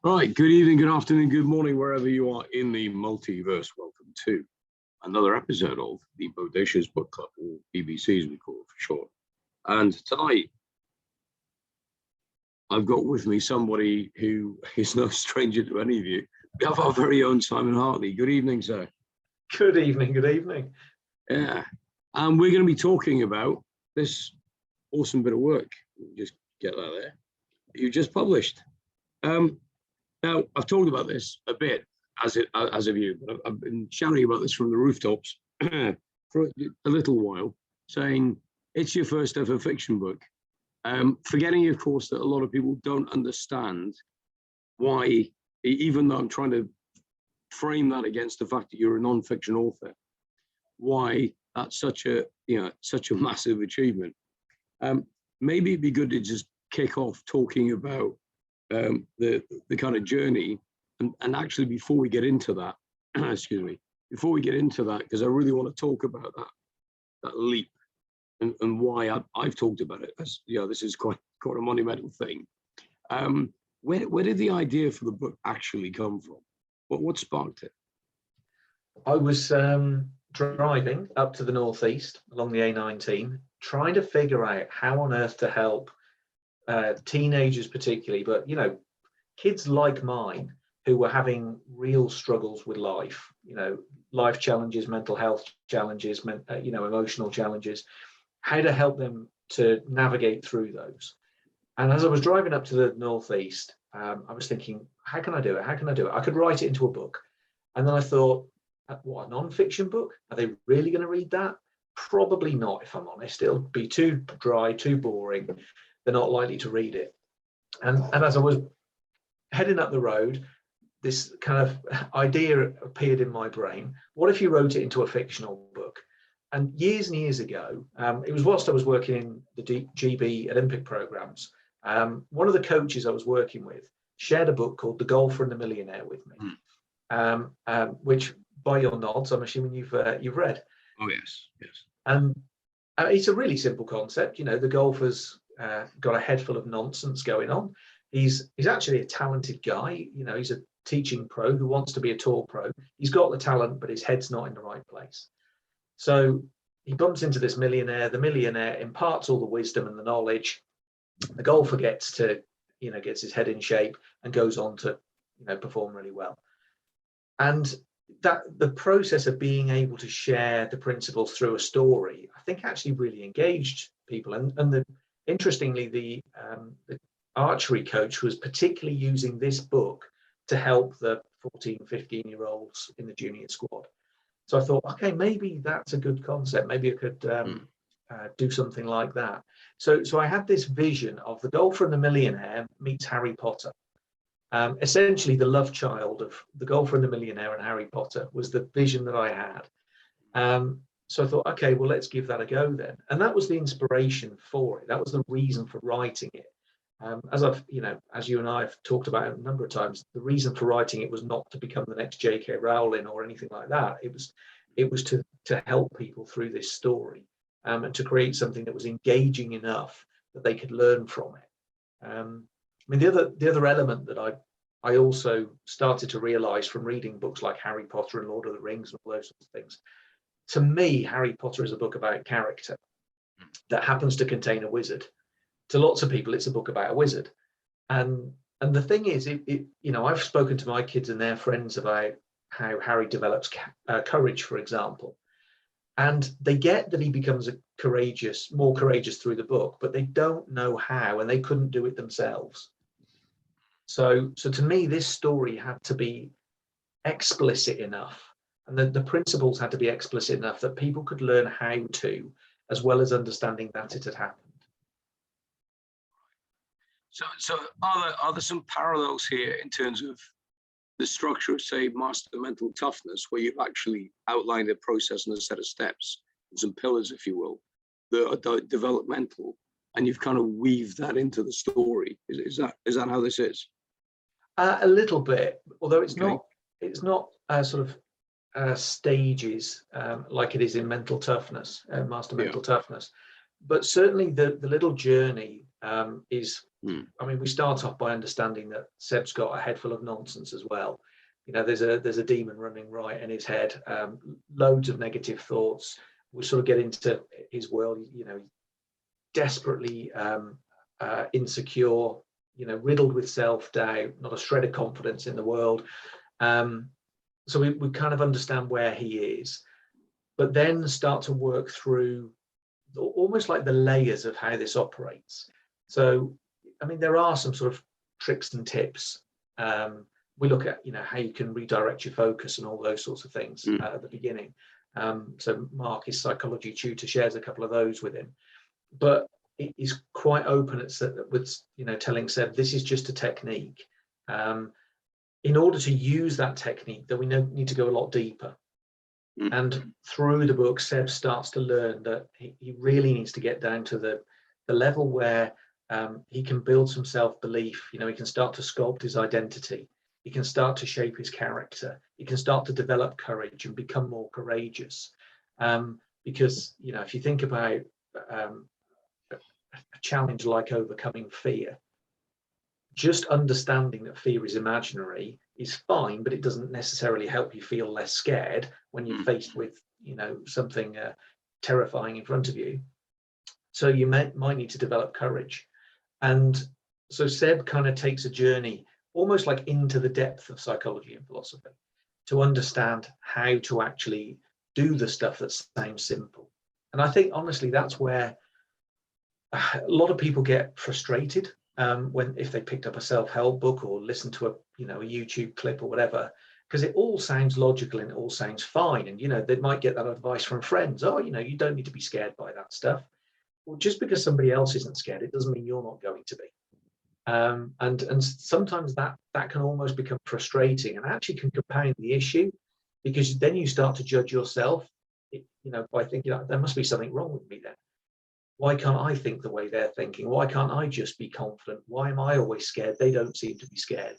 Right, good evening, good afternoon, good morning, wherever you are in the multiverse. Welcome to another episode of the Bodacious Book Club, or BBC as we call it for short. And tonight, I've got with me somebody who is no stranger to any of you. We have our very own Simon Hartley. Good evening, sir. Good evening, good evening. Yeah, and we're going to be talking about this awesome bit of work. Just get that there. You just published. Now, I've talked about this a bit as of you, but I've been shouting about this from the rooftops for a little while, saying it's your first ever fiction book. Forgetting, of course, that a lot of people don't understand why, even though I'm trying to frame that against the fact that you're a non-fiction author, why that's such a massive achievement. Maybe it'd be good to just kick off talking about the kind of journey, and actually before we get into that, because I really want to talk about that leap and why I've talked about it, as this is quite a monumental thing. Where did the idea for the book actually come from? What sparked it? I was driving up to the northeast along the A19, trying to figure out how on earth to help teenagers particularly, but kids like mine who were having real struggles with life, life challenges, mental health challenges, emotional challenges, how to help them to navigate through those. And as I was driving up to the northeast, I was thinking, how can I do it? I could write it into a book. And then I thought, what, a non-fiction book? Are they really going to read that? Probably not, if I'm honest. It'll be too dry, too boring. They're not likely to read it. And as I was heading up the road, this kind of idea appeared in my brain. What if you wrote it into a fictional book? And years ago, it was whilst I was working in the GB Olympic programs, one of the coaches I was working with shared a book called The Golfer and the Millionaire with me, which, by your nods, I'm assuming you've read. Oh, yes. And it's a really simple concept. The golfer's got a head full of nonsense going on. He's actually a talented guy. He's a teaching pro who wants to be a tour pro. He's got the talent, but his head's not in the right place. So he bumps into this millionaire. The millionaire imparts all the wisdom and the knowledge. The golfer gets his head in shape and goes on to, perform really well. And that the process of being able to share the principles through a story, I think actually really engaged people. And interestingly, the archery coach was particularly using this book to help the 14, 15-year-olds in the junior squad. So I thought, okay, maybe that's a good concept. Maybe I could do something like that. So I had this vision of the golfer and the millionaire meets Harry Potter. Essentially, the love child of the golfer and the millionaire and Harry Potter was the vision that I had. So I thought, okay, well, let's give that a go then. And that was the inspiration for it. That was the reason for writing it. As you and I have talked about a number of times, the reason for writing it was not to become the next J.K. Rowling or anything like that. It was to help people through this story, and to create something that was engaging enough that they could learn from it. The other element that I also started to realize from reading books like Harry Potter and Lord of the Rings and all those sorts of things, to me, Harry Potter is a book about character that happens to contain a wizard. To lots of people, it's a book about a wizard. And the thing is, I've spoken to my kids and their friends about how Harry develops courage, for example. And they get that he becomes more courageous through the book, but they don't know how, and they couldn't do it themselves. So to me, this story had to be explicit enough, and the principles had to be explicit enough that people could learn how to, as well as understanding that it had happened. So are there some parallels here in terms of the structure of, say, Master Mental Toughness, where you've actually outlined a process and a set of steps, and some pillars, if you will, that are developmental, and you've kind of weaved that into the story? Is that how this is? A little bit, although it's not sort of stages like it is in Mental Toughness, Master Mental Toughness. But certainly the little journey is I mean, we start off by understanding that Seb's got a head full of nonsense as well. You know, there's a demon running right in his head, loads of negative thoughts. We sort of get into his world, you know, desperately insecure, you know, riddled with self-doubt, not a shred of confidence in the world. So we kind of understand where he is, but then start to work through almost like the layers of how this operates. So, I mean, there are some sort of tricks and tips. We look at, you know, how you can redirect your focus and all those sorts of things at the beginning. So Mark, his psychology tutor, shares a couple of those with him, but it is quite open with, you know, telling Seb, this is just a technique. In order to use that technique, that we need to go a lot deeper. And through the book, Seb starts to learn that he really needs to get down to the level where he can build some self-belief. You know, he can start to sculpt his identity. He can start to shape his character. He can start to develop courage and become more courageous. Because, you know, if you think about a challenge like overcoming fear, just understanding that fear is imaginary is fine, but it doesn't necessarily help you feel less scared when you're faced with, you know, something terrifying in front of you. So you might need to develop courage. And so Seb kind of takes a journey almost like into the depth of psychology and philosophy to understand how to actually do the stuff that sounds simple. And I think, honestly, that's where a lot of people get frustrated if they picked up a self-help book or listened to a YouTube clip or whatever, because it all sounds logical and it all sounds fine. And, you know, they might get that advice from friends. Oh, you know, you don't need to be scared by that stuff. Well, just because somebody else isn't scared, it doesn't mean you're not going to be. And sometimes that can almost become frustrating and actually can compound the issue, because then you start to judge yourself, you know, by thinking, oh, there must be something wrong with me then. Why can't I think the way they're thinking? Why can't I just be confident? Why am I always scared? They don't seem to be scared.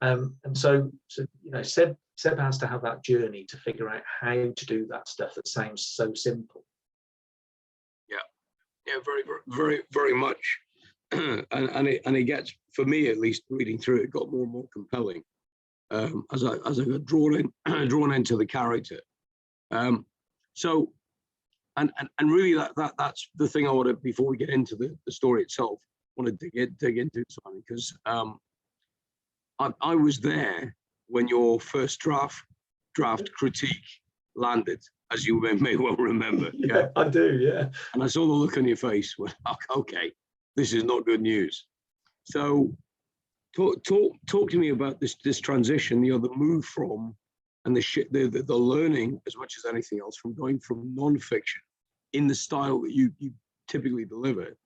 And so you know, Seb has to have that journey to figure out how to do that stuff that sounds so simple. Yeah, very, very, very much. and it gets, for me at least, reading through it, got more and more compelling as I got drawn into the character. So. And really, that's the thing I want to, before we get into the story itself, want to dig into something, because I was there when your first draft critique landed, as you may well remember. Yeah, I do. Yeah. And I saw the look on your face. Well, okay, this is not good news. So, talk to me about this transition. You know, the move from, and the learning, as much as anything else, from going from non-fiction in the style that you typically deliver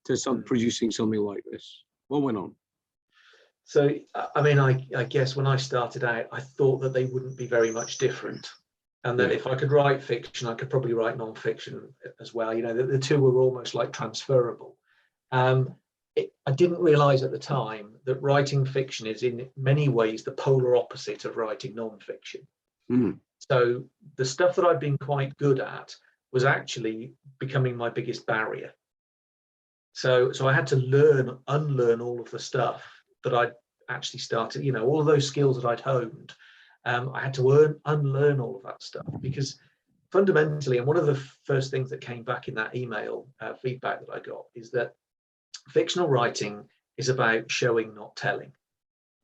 to producing something like this. What went on? So, I mean, I guess when I started out, I thought that they wouldn't be very much different, and that if I could write fiction, I could probably write non-fiction as well. You know, the two were almost like transferable. I didn't realize at the time that writing fiction is in many ways the polar opposite of writing non-fiction. So the stuff that I've been quite good at was actually becoming my biggest barrier. So I had to unlearn all of the stuff that I'd actually started, you know, all of those skills that I'd honed. I had to unlearn all of that stuff, because fundamentally, and one of the first things that came back in that email feedback that I got is that fictional writing is about showing, not telling.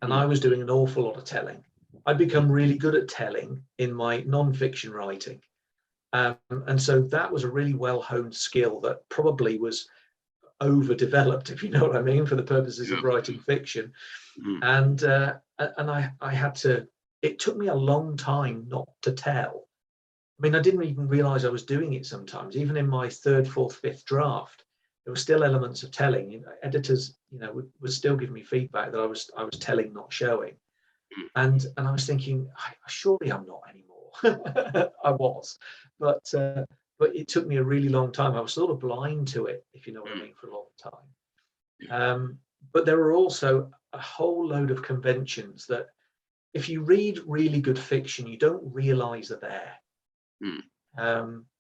And I was doing an awful lot of telling. I'd become really good at telling in my non-fiction writing. And so that was a really well-honed skill that probably was overdeveloped, if you know what I mean, for the purposes of writing fiction. And I had to, it took me a long time not to tell. I mean, I didn't even realize I was doing it sometimes. Even in my third, fourth, fifth draft, there were still elements of telling. You know, editors, you know, would still give me feedback that I was telling, not showing. And I was thinking, surely I'm not anymore. I was, but it took me a really long time. I was sort of blind to it, if you know what I mean, for a long time. But there were also a whole load of conventions that, if you read really good fiction, you don't realize are there,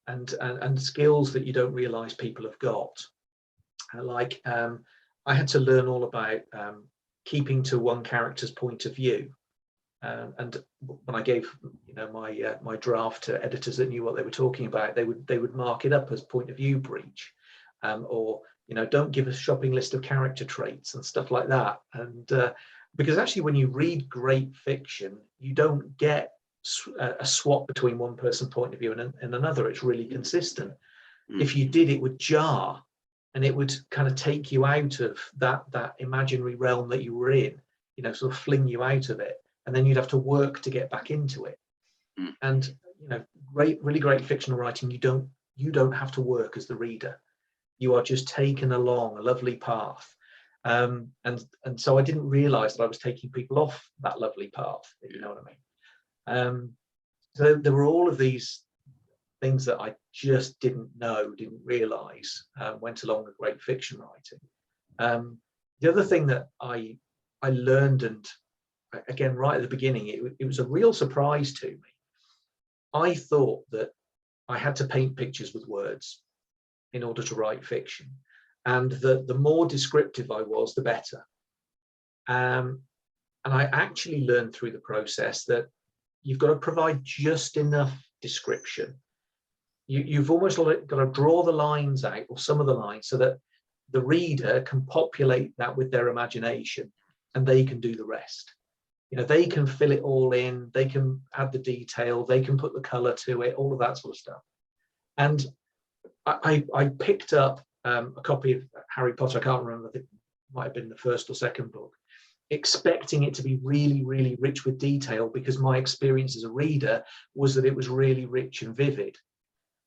and skills that you don't realize people have got. Like I had to learn all about keeping to one character's point of view. And when I gave, my draft to editors that knew what they were talking about, they would mark it up as point of view breach, or don't give a shopping list of character traits and stuff like that. And because actually, when you read great fiction, you don't get a swap between one person's point of view and another. It's really consistent. If you did, it would jar, and it would kind of take you out of that imaginary realm that you were in, sort of fling you out of it. And then you'd have to work to get back into it. And really great fictional writing, you don't have to work as the reader. You are just taken along a lovely path. And so I didn't realize that I was taking people off that lovely path, if you know what I mean. So there were all of these things that I just didn't realize went along with great fiction writing. The other thing that I learned, and again, right at the beginning, it was a real surprise to me. I thought that I had to paint pictures with words in order to write fiction, and that the more descriptive I was, the better. And I actually learned through the process that you've got to provide just enough description. You've almost got to draw the lines out, or some of the lines, so that the reader can populate that with their imagination, and they can do the rest. They can fill it all in, they can add the detail, they can put the color to it, all of that sort of stuff. And I picked up a copy of Harry Potter, I can't remember, I think it might have been the first or second book, expecting it to be really, really rich with detail, because my experience as a reader was that it was really rich and vivid.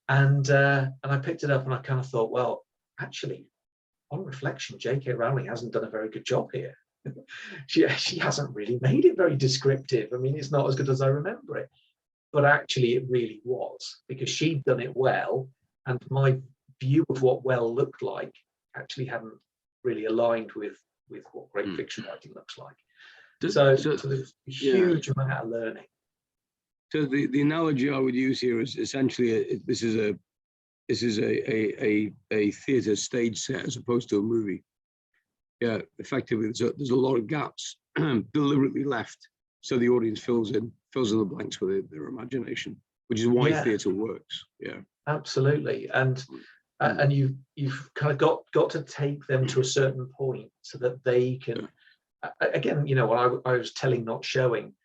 And I picked it up and I kind of thought, well, actually, on reflection, J.K. Rowling hasn't done a very good job here. She hasn't really made it very descriptive. I mean, it's not as good as I remember it, but actually it really was, because she'd done it well, and my view of what well looked like actually hadn't really aligned with what great fiction writing looks like. So there's a huge amount of learning. So the analogy I would use here is essentially this is a theatre stage set as opposed to a movie. Yeah, effectively, there's a lot of gaps deliberately left, so the audience fills in the blanks with their imagination, which is why theatre works. Yeah, absolutely. And you've kind of got to take them to a certain point so that they can. Again, when I was telling, not showing,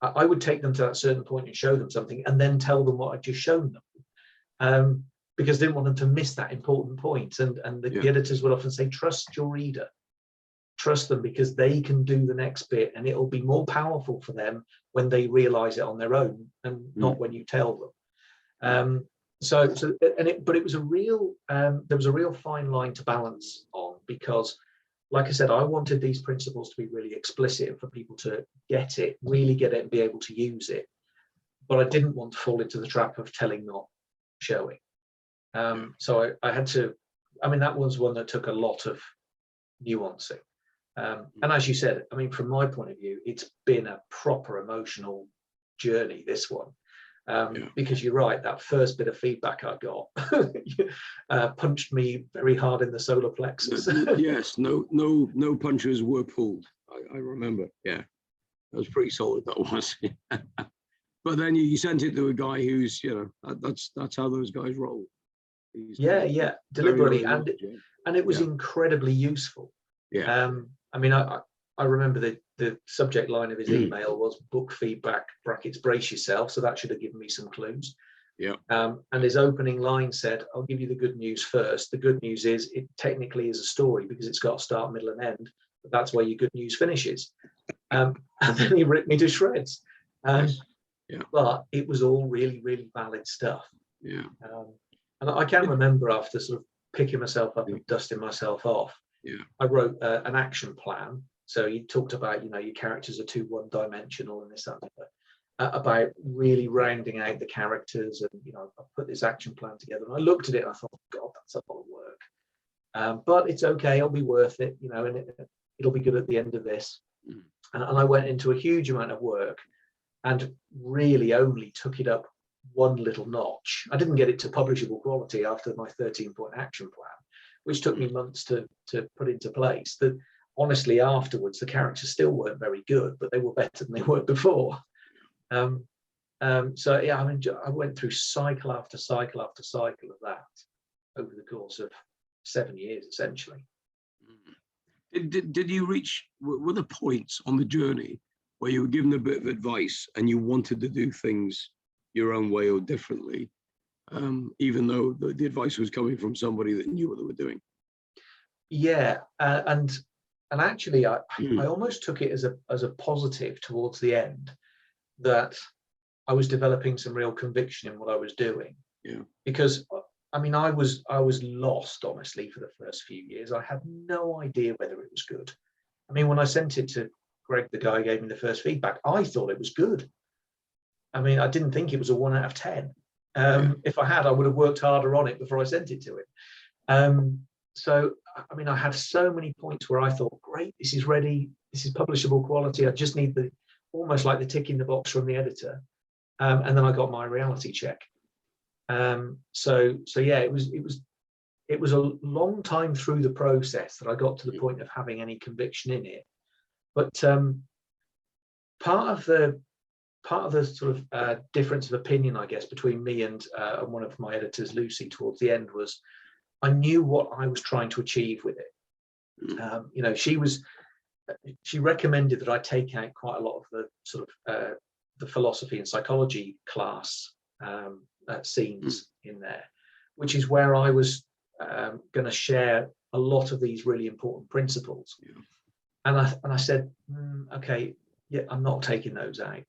I would take them to that certain point and show them something, and then tell them what I'd just shown them, because I didn't want them to miss that important point. And the editors would often say, trust your reader. Trust them, because they can do the next bit, and it'll be more powerful for them when they realize it on their own, and not when you tell them. But it was a real there was a real fine line to balance on, because like I said, I wanted these principles to be really explicit and for people to get it, really get it, and be able to use it. But I didn't want to fall into the trap of telling, not showing. So I had to, that was one that took a lot of nuancing. And as you said, from my point of view, it's been a proper emotional journey, this one. Because you're right, that first bit of feedback I got punched me very hard in the solar plexus. Yes, no punches were pulled. I remember. Yeah, that was pretty solid. That was. But then you sent it to a guy who's, that's how those guys roll. Deliberately, and it was incredibly useful. Yeah. I remember the subject line of his email was book feedback brackets brace yourself, so that should have given me some clues. Yeah. And his opening line said, I'll give you the good news first. The good news is it technically is a story, because it's got a start, middle, and end, but that's where your good news finishes. And then he ripped me to shreds. But it was all really, really valid stuff. Yeah. And I can remember, after sort of picking myself up and dusting myself off, I wrote an action plan. So you talked about, your characters are too one-dimensional and this, that, and that, about really rounding out the characters. And, I put this action plan together, and I looked at it and I thought, God, that's a lot of work. But it's okay, it'll be worth it, and it'll be good at the end of this. And I went into a huge amount of work and really only took it up one little notch. I didn't get it to publishable quality after my 13-point action plan, which took me months to put into place. That honestly, afterwards, the characters still weren't very good, but they were better than they were before. So yeah, I mean, I went through cycle after cycle after cycle of that over the course of 7 years, essentially. Did you reach, were there points on the journey where you were given a bit of advice and you wanted to do things your own way or differently, even though the advice was coming from somebody that knew what they were doing? Yeah, and actually, I almost took it as a positive towards the end, that I was developing some real conviction in what I was doing. Yeah. Because I mean, I was lost, honestly, for the first few years. I had no idea whether it was good. I mean, when I sent it to Greg, the guy who gave me the first feedback, I thought it was good. I mean, I didn't think it was a 1 out of 10. If I had, I would have worked harder on it before I sent it to him. So, I mean, I had so many points where I thought, great, this is ready. This is publishable quality. I just need almost like the tick in the box from the editor. And then I got my reality check. So yeah, it was a long time through the process that I got to the point of having any conviction in it. But part of the sort of difference of opinion, I guess, between me and one of my editors, Lucy, towards the end was I knew what I was trying to achieve with it. You know, she recommended that I take out quite a lot of the sort of the philosophy and psychology class scenes in there, which is where I was going to share a lot of these really important principles. Yeah. And I said, okay, yeah, I'm not taking those out.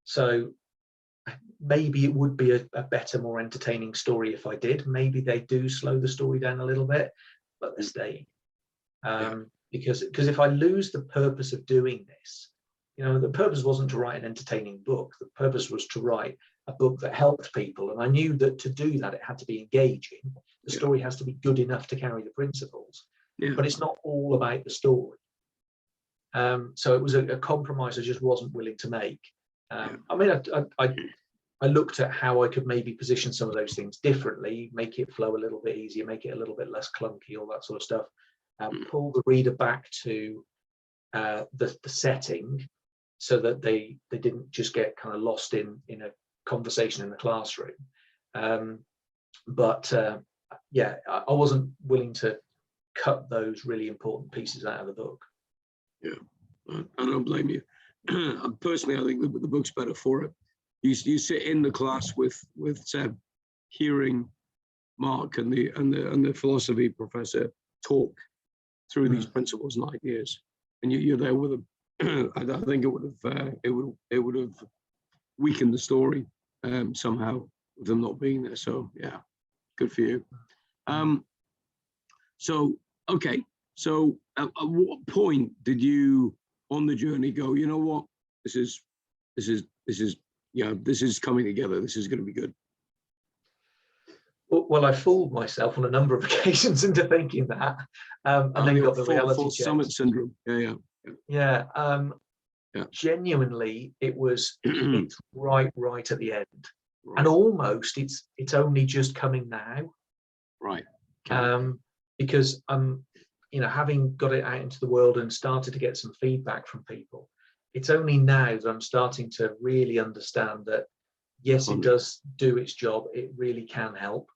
So maybe it would be a better, more entertaining story if I did. Maybe they do slow the story down a little bit, but they're staying. Because if I lose the purpose of doing this, you know, the purpose wasn't to write an entertaining book. The purpose was to write a book that helped people. And I knew that to do that, it had to be engaging. The story has to be good enough to carry the principles, but it's not all about the story. So it was a compromise I just wasn't willing to make. I mean, I looked at how I could maybe position some of those things differently, make it flow a little bit easier, make it a little bit less clunky, all that sort of stuff. Pull the reader back to the setting, so that they didn't just get kind of lost in a conversation in the classroom. But yeah, I wasn't willing to cut those really important pieces out of the book. Yeah, I don't blame you. Personally, I think the book's better for it. You sit in the class with Seb, hearing Mark and the philosophy professor talk through these principles and ideas, and you're there with them. I think it would have weakened the story somehow with them not being there. So yeah, good for you. So okay, so at what point did you on the journey go, you know what, this is coming together, this is going to be good? Well, I fooled myself on a number of occasions into thinking that, and then got the reality check. Summit syndrome. Yeah. Genuinely, it's right at the end, and almost it's only just coming now. Right. Because you know, having got it out into the world and started to get some feedback from people, it's only now that I'm starting to really understand that yes, it does do its job. It really can help.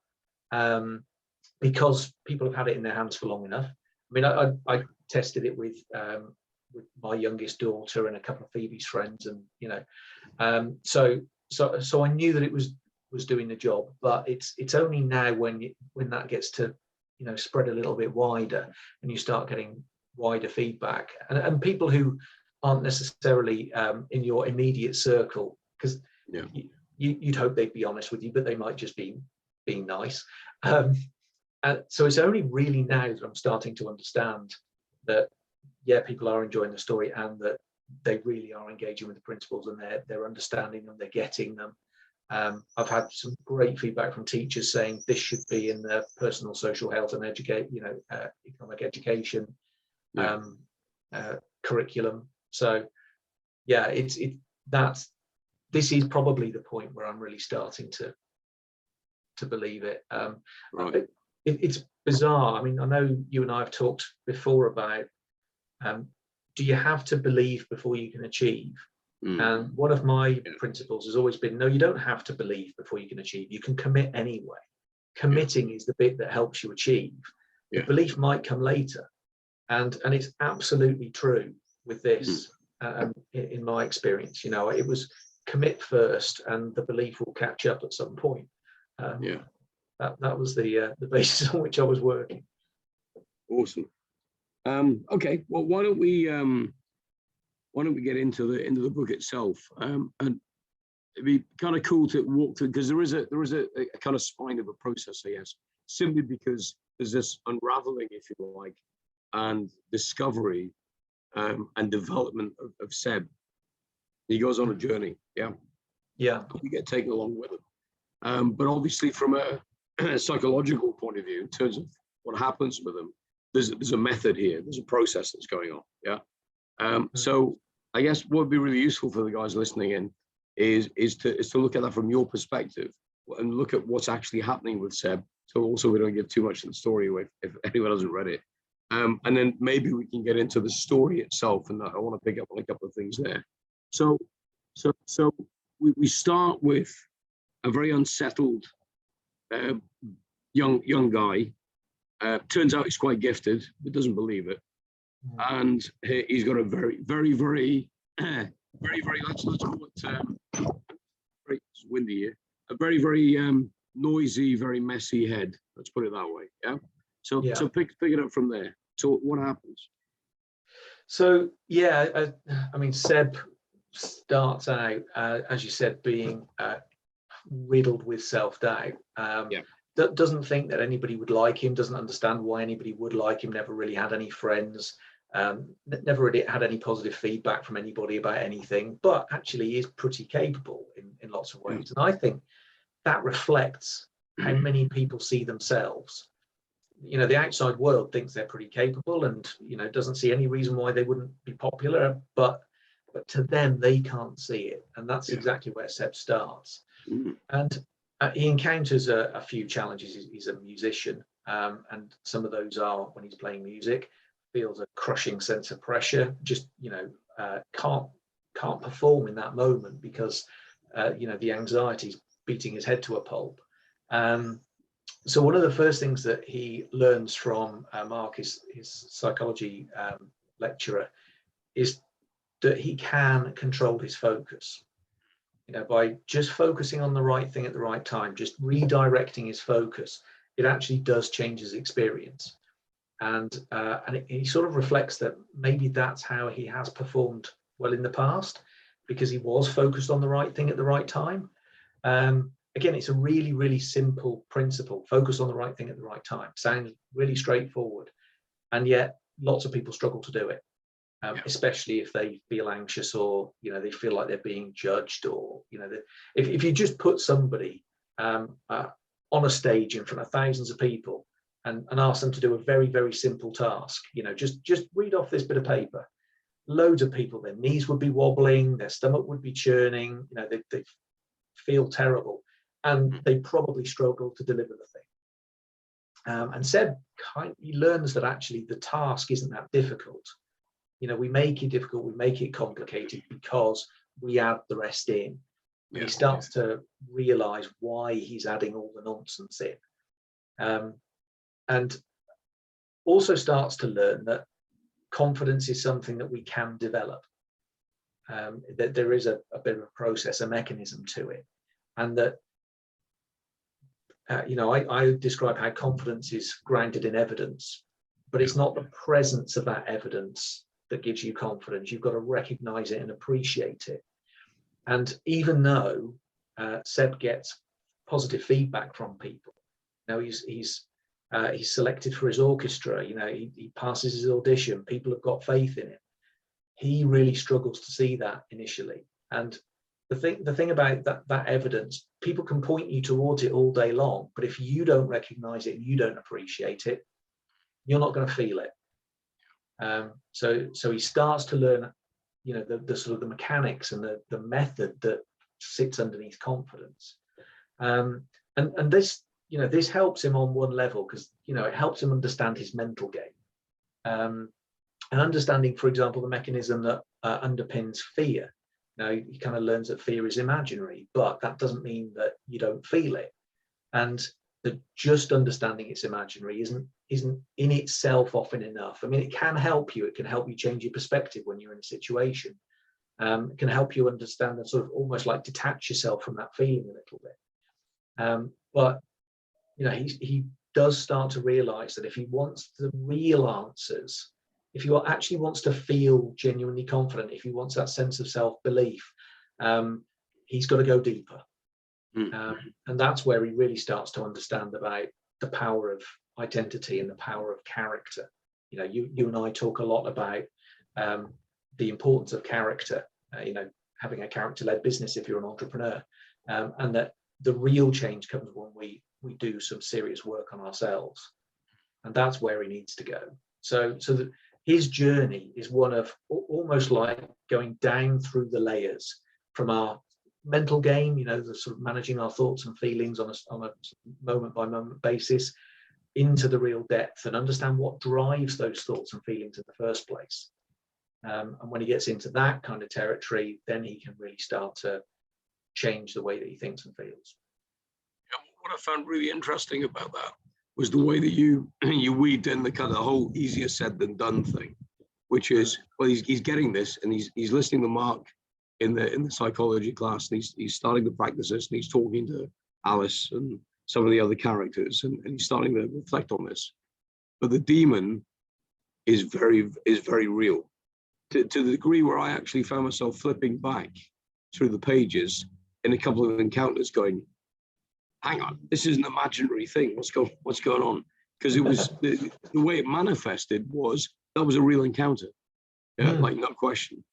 Because people have had it in their hands for long enough. I mean, I tested it with my youngest daughter and a couple of Phoebe's friends, and you know, so I knew that it was doing the job. But it's only now when that gets to, you know, spread a little bit wider, and you start getting wider feedback, and people who aren't necessarily in your immediate circle, because you'd hope they'd be honest with you, but they might just be being nice. So it's only really now that I'm starting to understand that, yeah, people are enjoying the story and that they really are engaging with the principles, and they're understanding them, they're getting them. I've had some great feedback from teachers saying this should be in the personal social health and economic education curriculum. So yeah, this is probably the point where I'm really starting to believe it. Right. it's bizarre. I mean, I know you and I have talked before about, do you have to believe before you can achieve? And one of my principles has always been, no, you don't have to believe before you can achieve. You can commit anyway. Committing is the bit that helps you achieve. The belief might come later. And it's absolutely true with this, in my experience. You know, it was commit first and the belief will catch up at some point. That was the basis on which I was working. Awesome. Okay, well, why don't we get into the book itself? And it'd be kind of cool to walk through, because there is a kind of spine of a process, I guess, simply because there's this unraveling, if you like, and discovery and development of Seb. He goes on a journey, we get taken along with him. But obviously, from a psychological point of view, in terms of what happens with him, there's a method here, there's a process that's going on. So I guess what would be really useful for the guys listening in is to look at that from your perspective and look at what's actually happening with Seb. So also we don't give too much of the story away if anyone hasn't read it. And then maybe we can get into the story itself, and I want to pick up on a couple of things there. So we start with a very unsettled young guy. Turns out he's quite gifted, but doesn't believe it. And he's got a very let's call it very windy here. A very noisy, very messy head. Let's put it that way. So pick it up from there. So what happens? So I mean, Seb starts out, as you said, being riddled with self-doubt. Doesn't think that anybody would like him, doesn't understand why anybody would like him, never really had any friends, never really had any positive feedback from anybody about anything, but actually is pretty capable in lots of ways. And I think that reflects how many people see themselves. You know, the outside world thinks they're pretty capable and, you know, doesn't see any reason why they wouldn't be popular, but to them, they can't see it. And that's exactly where Seb starts. And he encounters a few challenges. He's a musician, and some of those are when he's playing music, feels a crushing sense of pressure, just, you know, can't perform in that moment because, you know, the anxiety's beating his head to a pulp. So one of the first things that he learns from Mark, his psychology lecturer, is that he can control his focus. You know, by just focusing on the right thing at the right time, just redirecting his focus, it actually does change his experience. And he sort of reflects that maybe that's how he has performed well in the past, because he was focused on the right thing at the right time. Again, it's a really, really simple principle. Focus on the right thing at the right time. Sounds really straightforward. And yet lots of people struggle to do it. Especially if they feel anxious, or, you know, they feel like they're being judged, or, you know, if you just put somebody on a stage in front of thousands of people and ask them to do a very, very simple task, you know, just read off this bit of paper, loads of people, their knees would be wobbling, their stomach would be churning, you know, they feel terrible, and they probably struggle to deliver the thing. And Seb he learns that actually the task isn't that difficult. You know, we make it difficult, we make it complicated because we add the rest in. And he starts to realize why he's adding all the nonsense in. And also starts to learn that confidence is something that we can develop. That there is a bit of a process, a mechanism to it. And that, you know, I describe how confidence is grounded in evidence, but it's not the presence of that evidence that gives you confidence. You've got to recognize it and appreciate it. And even though Seb gets positive feedback from people, now he's selected for his orchestra, you know, he passes his audition, people have got faith in him, he really struggles to see that initially. And the thing about that evidence, people can point you towards it all day long, but if you don't recognize it and you don't appreciate it, you're not going to feel it. So he starts to learn, you know, the sort of the mechanics and the method that sits underneath confidence. And this this helps him on one level because, it helps him understand his mental game. And understanding, for example, the mechanism that underpins fear. Now, he kind of learns that fear is imaginary, but that doesn't mean that you don't feel it. And that just understanding it's imaginary isn't in itself often enough. I mean, it can help you. It can help you change your perspective when you're in a situation. It can help you understand and sort of almost like detach yourself from that feeling a little bit. But he does start to realize that if he wants the real answers, if he actually wants to feel genuinely confident, if he wants that sense of self-belief, he's got to go deeper. And that's where he really starts to understand about the power of identity and the power of character. You and I talk a lot about the importance of character, having a character-led business if you're an entrepreneur, and that the real change comes when we do some serious work on ourselves. And that's where he needs to go. So that his journey is one of almost like going down through the layers from our mental game, the sort of managing our thoughts and feelings on a moment by moment basis, into the real depth and understand what drives those thoughts and feelings in the first place. And when he gets into that kind of territory, then he can really start to change the way that he thinks and feels. Yeah, what I found really interesting about that was the way that you weaved in the kind of whole easier said than done thing, which is, well, he's getting this and he's listening to Mark in the psychology class, and he's starting to practice this, and he's talking to Alice and some of the other characters, and he's starting to reflect on this. But the demon is very real, to the degree where I actually found myself flipping back through the pages in a couple of encounters going, hang on, this is an imaginary thing. What's going on? Because it was the way it manifested was that was a real encounter. Yeah, like no question.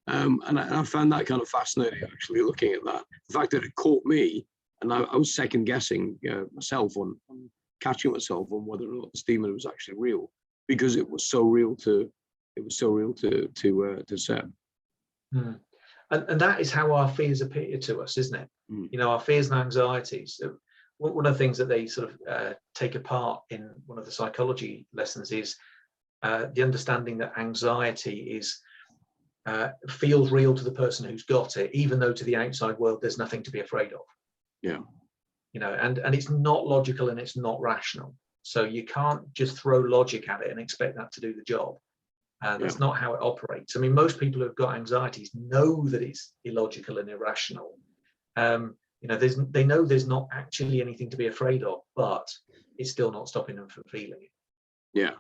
And I found that kind of fascinating, actually, looking at that. The fact that it caught me, and I was second guessing myself on catching myself on whether or not this demon was actually real, because it was so real to Seb. And that is how our fears appear to us, isn't it? Our fears and anxieties. One of the things that they sort of take apart in one of the psychology lessons is the understanding that anxiety feels real to the person who's got it, even though to the outside world there's nothing to be afraid of. Yeah. And it's not logical and it's not rational. So you can't just throw logic at it and expect that to do the job. That's not how it operates. I mean, most people who've got anxieties know that it's illogical and irrational. They know there's not actually anything to be afraid of, but it's still not stopping them from feeling it. Yeah.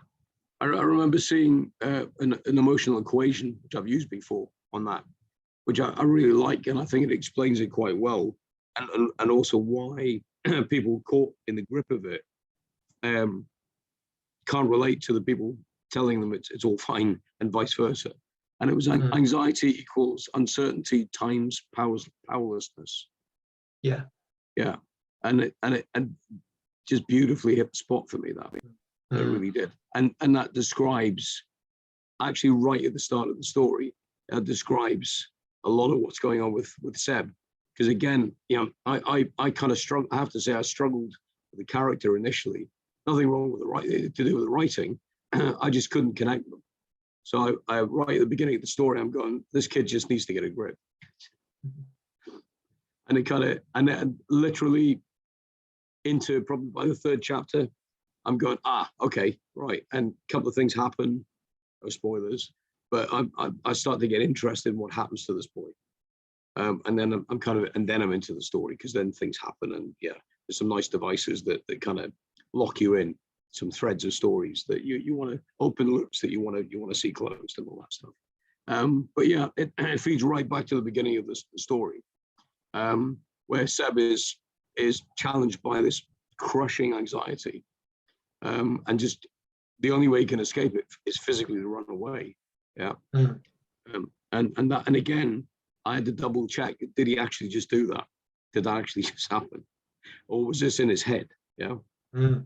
I remember seeing an emotional equation, which I've used before on that, which I really like, and I think it explains it quite well, and also why people caught in the grip of it can't relate to the people telling them it's all fine, and vice versa. And it was anxiety equals uncertainty times powerlessness. Yeah. And it just beautifully hit the spot for me, that it really did. And that describes, actually right at the start of the story, describes a lot of what's going on with Seb. Because again, I kind of struggled. I have to say, I struggled with the character initially. Nothing wrong with to do with the writing. I just couldn't connect them. So I right at the beginning of the story, I'm going, this kid just needs to get a grip. And it kind of, and then literally into probably by the third chapter, I'm going, okay, right. And a couple of things happen, no spoilers, but I start to get interested in what happens to this boy. And then I'm into the story, because then things happen, and there's some nice devices that kind of lock you in, some threads of stories that you want to open, loops that you want to see closed, and all that stuff. But it feeds right back to the beginning of the story, where Seb is challenged by this crushing anxiety, and just the only way he can escape it is physically to run away. And again, I had to double check, did he actually just do that? Did that actually just happen, or was this in his head? And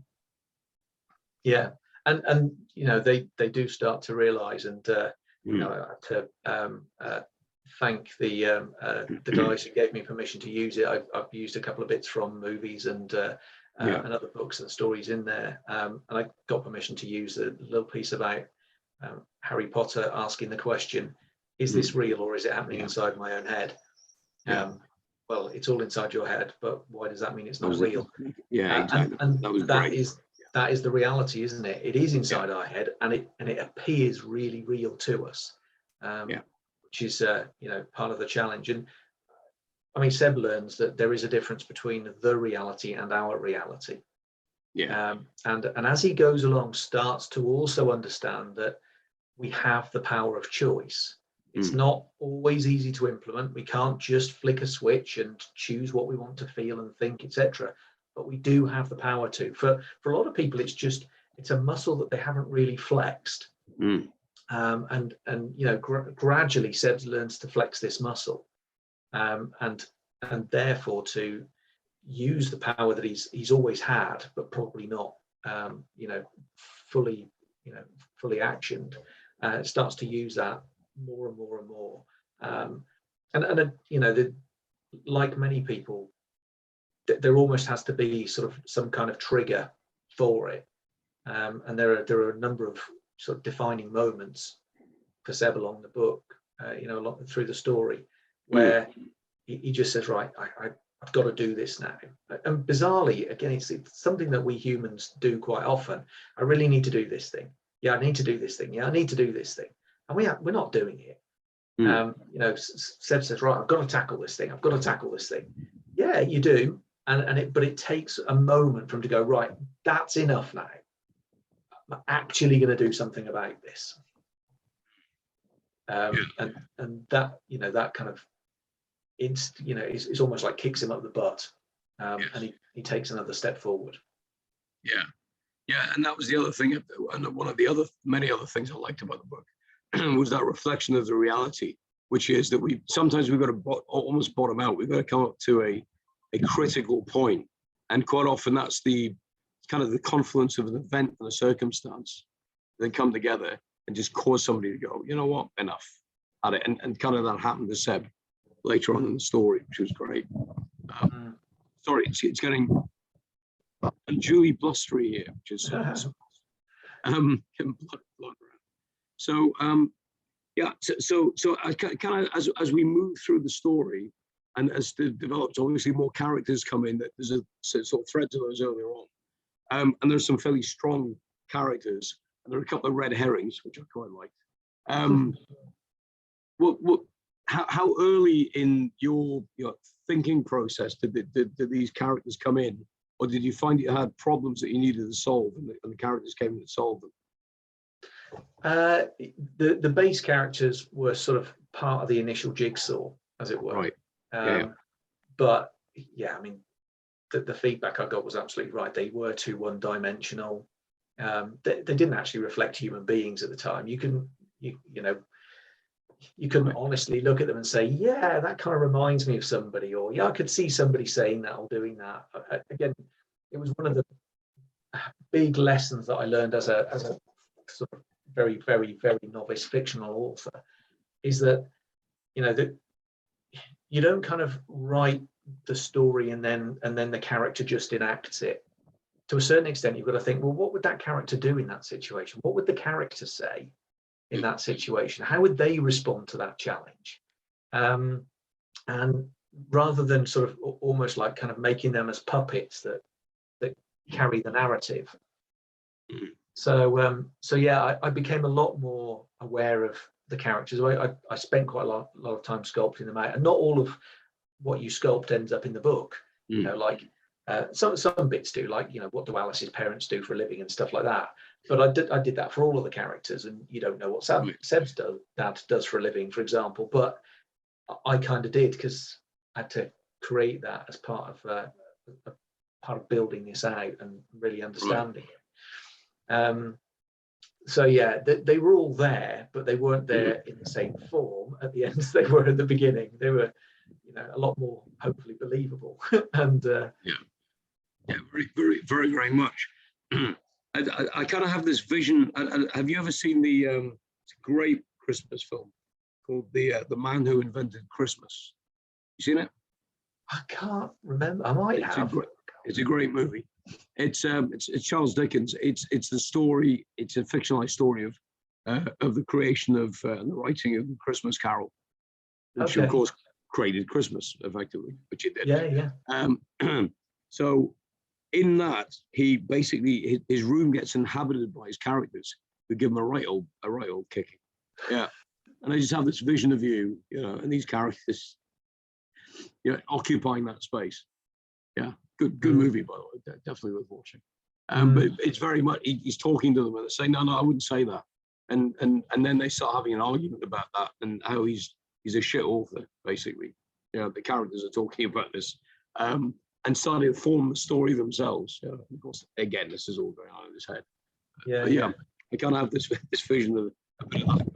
they do start to realize, and I have to thank the guys who gave me permission to use it. I've used a couple of bits from movies and and other books and stories in there. And I got permission to use a little piece about Harry Potter asking the question, is this real or is it happening inside my own head? Well, it's all inside your head, but why does that mean it's not real? Exactly. And that was that great. is that is the reality, isn't it? It is inside our head, and it appears really real to us, which is part of the challenge. And I mean, Seb learns that there is a difference between the reality and our reality. And as he goes along, starts to also understand that we have the power of choice. It's not always easy to implement. We can't just flick a switch and choose what we want to feel and think, etc. But we do have the power to. For a lot of people, it's a muscle that they haven't really flexed. And gradually Seb learns to flex this muscle, and therefore to use the power that he's always had, but probably not fully actioned. Starts to use that more and more and more. Like many people, there almost has to be sort of some kind of trigger for it. And there are a number of sort of defining moments for Seb along the book, along through the story, where he just says, right, I've got to do this now. And bizarrely, again, it's something that we humans do quite often. I really need to do this thing. Yeah, I need to do this thing. Yeah, I need to do this thing. And we're not doing it. Seb says, right, I've got to tackle this thing. I've got to tackle this thing. Yeah, you do. But it takes a moment for him to go, right, that's enough now. I'm actually going to do something about this. And that, that kind of, it's almost like kicks him up the butt. And he takes another step forward. Yeah, and that was the other thing, and one of the many other things I liked about the book was that reflection of the reality, which is that sometimes we've got to almost bottom out. We've got to come up to a critical point, and quite often that's the kind of the confluence of an event and a circumstance that come together and just cause somebody to go, you know what, enough at it, and kind of that happened to Seb later on in the story, which was great. Sorry, it's getting unduly blustery here, which is blood around. So so I kind of as we move through the story and as it develops, obviously more characters come in. That there's a sort of thread to those earlier on, and there's some fairly strong characters, and there are a couple of red herrings which I quite liked. How early in your thinking process did these characters come in, or did you find you had problems that you needed to solve, and the characters came in to solve them? The base characters were sort of part of the initial jigsaw, as it were. Right. But yeah, I mean, the feedback I got was absolutely right. They were too one-dimensional. They didn't actually reflect human beings at the time. You couldn't honestly look at them and say, yeah, that kind of reminds me of somebody, or yeah, I could see somebody saying that or doing that. Again, it was one of the big lessons that I learned as a sort of very, very, very novice fictional author, is that that you don't kind of write the story and then the character just enacts it. To a certain extent, you've got to think, well, what would that character do in that situation? What would the character say in that situation? How would they respond to that challenge? And rather than sort of almost like kind of making them as puppets that carry the narrative. So yeah, I became a lot more aware of the characters. I spent quite a lot of time sculpting them out, and not all of what you sculpt ends up in the book. Like some bits do, like what do Alice's parents do for a living and stuff like that. But I did that for all of the characters, and you don't know what Seb's dad does for a living, for example. But I kind of did, because I had to create that as part of building this out and really understanding it. So yeah, they were all there, but they weren't there in the same form at the end as they were at the beginning. They were, a lot more hopefully believable. And yeah, very, very, very, very much. I kind of have this vision. Have you ever seen it's a great Christmas film called The Man Who Invented Christmas? You seen it? I can't remember. I might have. It's a great movie. It's Charles Dickens. It's the story. It's a fictionalized story of the creation of the writing of the Christmas Carol, which of course created Christmas effectively, which it did. Yeah. So in that, he basically his room gets inhabited by his characters who give him a right old kicking. Yeah. And I just have this vision of you, and these characters, occupying that space. Yeah, good movie, by the way, definitely worth watching. But it's very much he's talking to them and they say, no, I wouldn't say that, and then they start having an argument about that and how he's a shit author, basically. The characters are talking about this, and starting to form the story themselves. Of course, again, this is all going on in his head. But I kind of have this vision of a bit of that.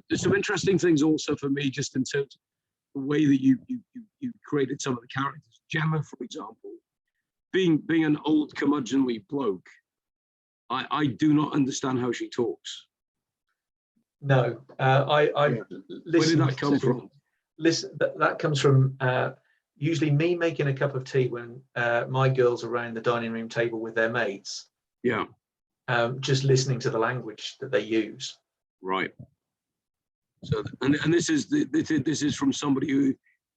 There's some interesting things also for me, just in terms of the way that you created some of the characters. Gemma, for example, being an old curmudgeonly bloke, I do not understand how she talks. No, I Where did that come from? Listen, that comes from usually me making a cup of tea when my girls are around the dining room table with their mates. Yeah. Just listening to the language that they use. Right. So, and this is from somebody who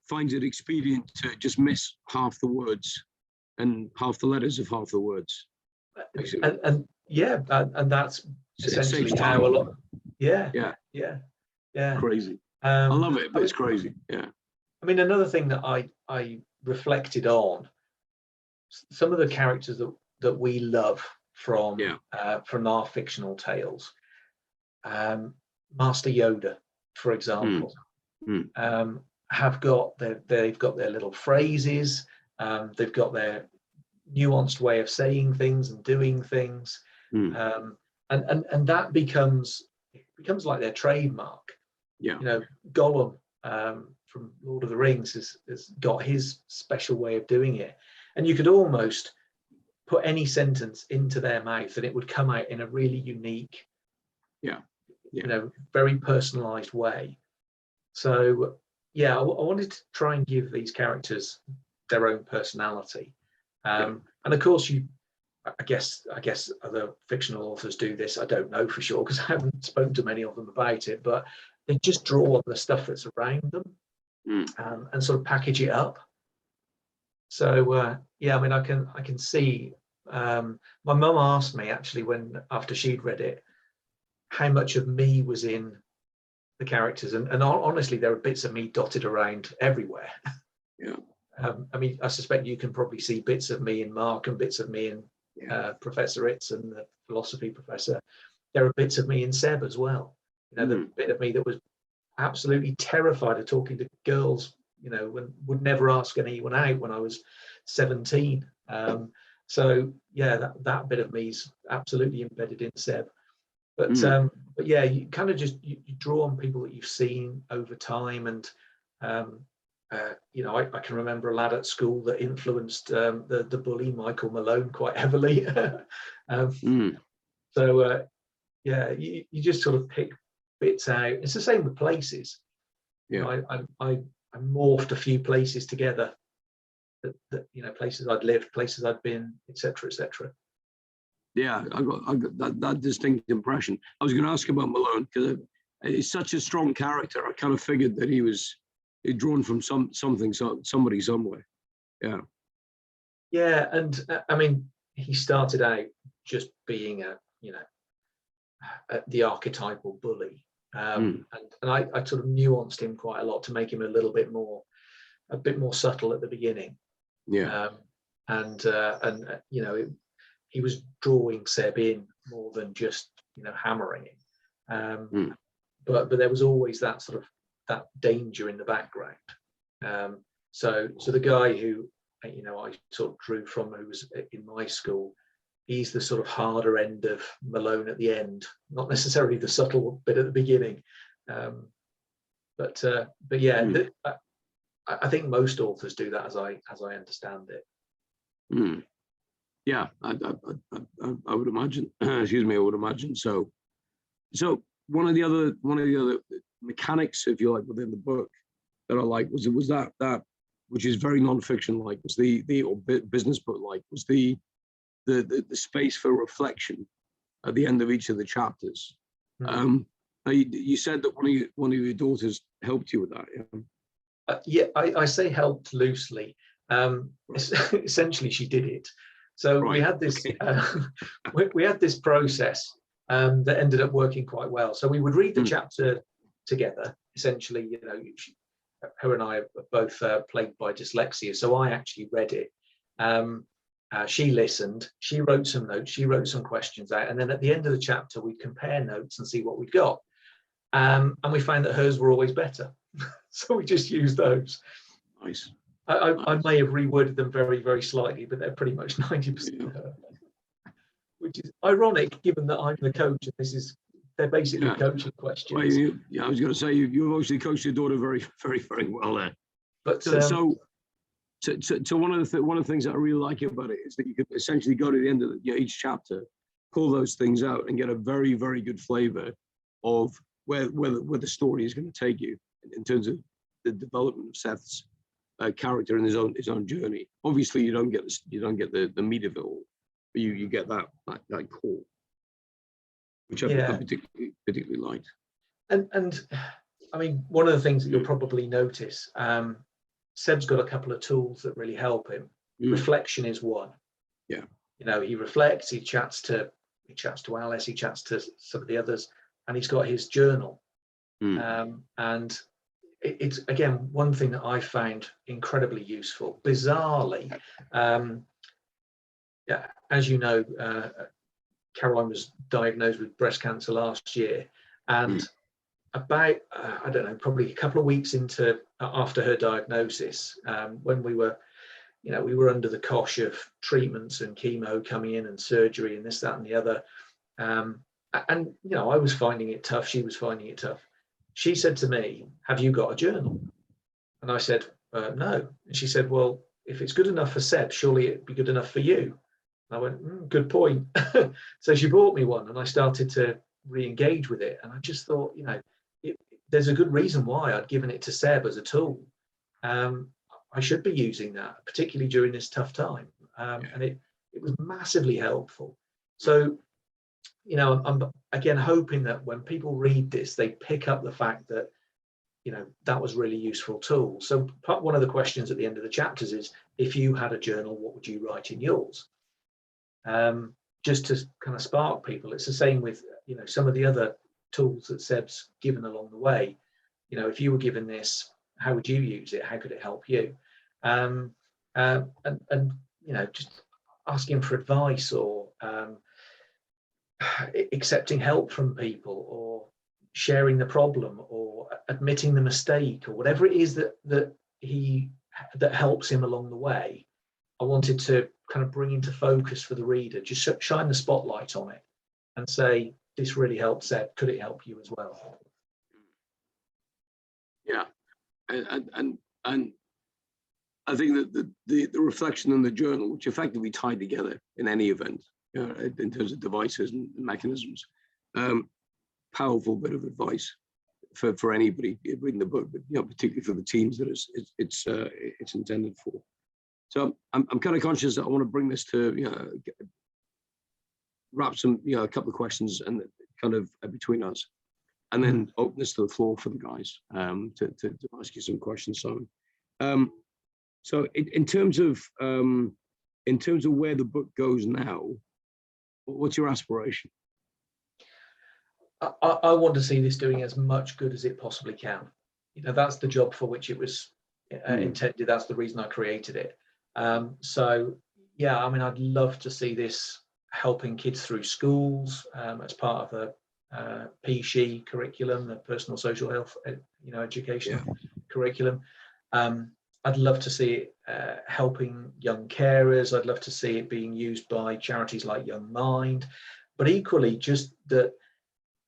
finds it expedient to just miss half the words and half the letters of half the words. And that's essentially how a lot. Yeah. Crazy. I love it, but it's crazy. Yeah. I mean, another thing that I reflected on, some of the characters that we love from our fictional tales. Master Yoda, for example, they've got their little phrases, they've got their nuanced way of saying things and doing things, and that becomes like their trademark. Gollum from Lord of the Rings has got his special way of doing it, and you could almost put any sentence into their mouth and it would come out in a really unique, very personalized way. So I wanted to try and give these characters their own personality, and of course I guess other fictional authors do this. I don't know for sure because I haven't spoken to many of them about it, but they just draw on the stuff that's around them and sort of package it up. So I mean, I can see. My mum asked me actually after she'd read it, how much of me was in the characters, and honestly, there are bits of me dotted around everywhere. I mean, I suspect you can probably see bits of me in Mark and bits of me in Professor Itz and the philosophy professor. There are bits of me in Seb as well. The bit of me that was absolutely terrified of talking to girls, and would never ask anyone out when I was 17. So that bit of me's absolutely embedded in Seb. But you kind of just you draw on people that you've seen over time, and I can remember a lad at school that influenced the bully Michael Malone quite heavily. So you just sort of pick bits out. It's the same with places. I morphed a few places together. That places I'd lived, places I'd been, etc., etc. Yeah, I got that distinct impression. I was going to ask about Malone because he's such a strong character. I kind of figured that he'd drawn from somebody somewhere. Yeah, and I mean, he started out just being the archetypal bully, and I sort of nuanced him quite a lot to make him a bit more subtle at the beginning. He was drawing Seb in more than just hammering him, but there was always that sort of that danger in the background. So the guy who I sort of drew from, who was in my school, he's the sort of harder end of Malone at the end, not necessarily the subtle bit at the beginning. I think most authors do that, as I understand it. Yeah, I would imagine. Excuse me, I would imagine so. So one of the other mechanics, if you like, within the book that I like was that which is very non-fiction like, was or business book like, was the space for reflection at the end of each of the chapters. You said that one of your daughters helped you with that. Yeah, I say helped loosely. Essentially, she did it. So we had this we had this process that ended up working quite well. So we would read the chapter together. Essentially, you know, her and I are both plagued by dyslexia, so I actually read it. She listened, she wrote some notes, she wrote some questions out, and then at the end of the chapter, we'd compare notes and see what we'd got. And we found that hers were always better. So we just used those. Nice. I may have reworded them very, very slightly, but they're pretty much 90% her. Which is ironic, given that I'm the coach, and they're basically coaching questions. Well, I was going to say you've obviously coached your daughter very, very, very well there. But so one of the things that I really like about it is that you could essentially go to the end of each chapter, pull those things out, and get a very, very good flavour of where the story is going to take you in terms of the development of Seth's character and his own journey. Obviously, you don't get the meat of it all, but you get that core, which I particularly liked. And I mean, one of the things that you'll probably notice, Seb's got a couple of tools that really help him. Reflection is one. Yeah. You know, he reflects, he chats to Alice, he chats to some of the others, and he's got his journal. And it's again one thing that I found incredibly useful. Bizarrely, as you know, Caroline was diagnosed with breast cancer last year, and about I don't know, probably a couple of weeks after her diagnosis, when we were under the cosh of treatments and chemo coming in and surgery and this, that, and the other, and I was finding it tough. She was finding it tough. She said to me, "Have you got a journal?" And I said, "No." And she said, "Well, if it's good enough for Seb, surely it'd be good enough for you." And I went, "Good point." So she bought me one, and I started to re-engage with it. And I just thought, there's a good reason why I'd given it to Seb as a tool. I should be using that, particularly during this tough time. And it was massively helpful. So, I'm again hoping that when people read this, they pick up the fact that, that was really useful tool. So one of the questions at the end of the chapters is, if you had a journal, what would you write in yours? Just to kind of spark people. It's the same with, some of the other tools that Seb's given along the way. If you were given this, how would you use it? How could it help you? And just asking for advice, or accepting help from people, or sharing the problem, or admitting the mistake, or whatever it is that helps him along the way. I wanted to kind of bring into focus for the reader, just shine the spotlight on it and say, this really helped Seb. Could it help you as well? Yeah, and I think that the reflection and the journal, which effectively tie together in any event, in terms of devices and mechanisms, powerful bit of advice for anybody reading the book, but particularly for the teams that it's intended for. So I'm kind of conscious that I want to bring this to wrap some a couple of questions and kind of between us, and then open this to the floor for the guys to ask you some questions, Simon. So in terms of where the book goes now, what's your aspiration? I want to see this doing as much good as it possibly can. That's the job for which it was intended. That's the reason I created it. So yeah, I mean, I'd love to see this helping kids through schools as part of the PSHE curriculum, the personal social health, education curriculum. I'd love to see it helping young carers. I'd love to see it being used by charities like Young Mind, but equally just that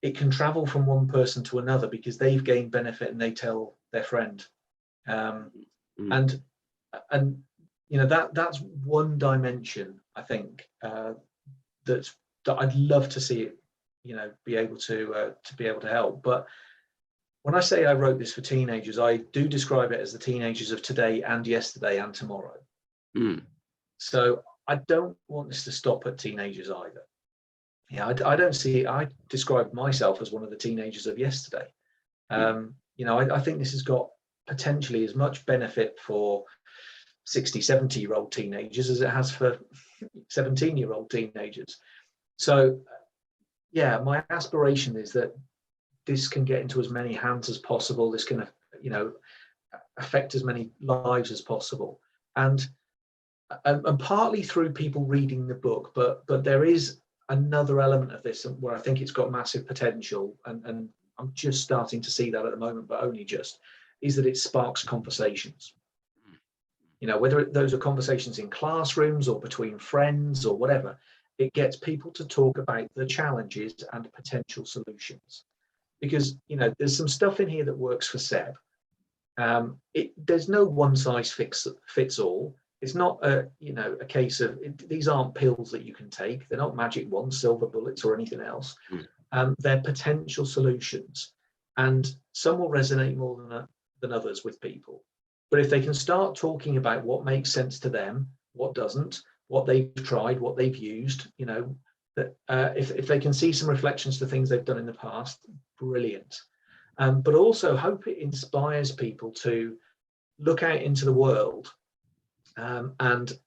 it can travel from one person to another because they've gained benefit and they tell their friend. And that's one dimension, I think, that I'd love to see it, be able to help. But when I say I wrote this for teenagers, I do describe it as the teenagers of today and yesterday and tomorrow. So I don't want this to stop at teenagers either. Yeah, I don't see. I describe myself as one of the teenagers of yesterday. I think this has got potentially as much benefit for 60, 70-year-old teenagers as it has for 17-year-old teenagers. So, yeah, my aspiration is that this can get into as many hands as possible. This can, affect as many lives as possible, and partly through people reading the book. But there is another element of this where I think it's got massive potential, and I'm just starting to see that at the moment, but only just, is that it sparks conversations. Whether those are conversations in classrooms or between friends or whatever, it gets people to talk about the challenges and potential solutions. Because, there's some stuff in here that works for Seb. There's no one size fits all. It's not a case of these aren't pills that you can take. They're not magic wands, silver bullets, or anything else. They're potential solutions, and some will resonate more than others with people. But if they can start talking about what makes sense to them, what doesn't, what they've tried, what they've used, that if they can see some reflections to things they've done in the past, brilliant. But also hope it inspires people to look out into the world and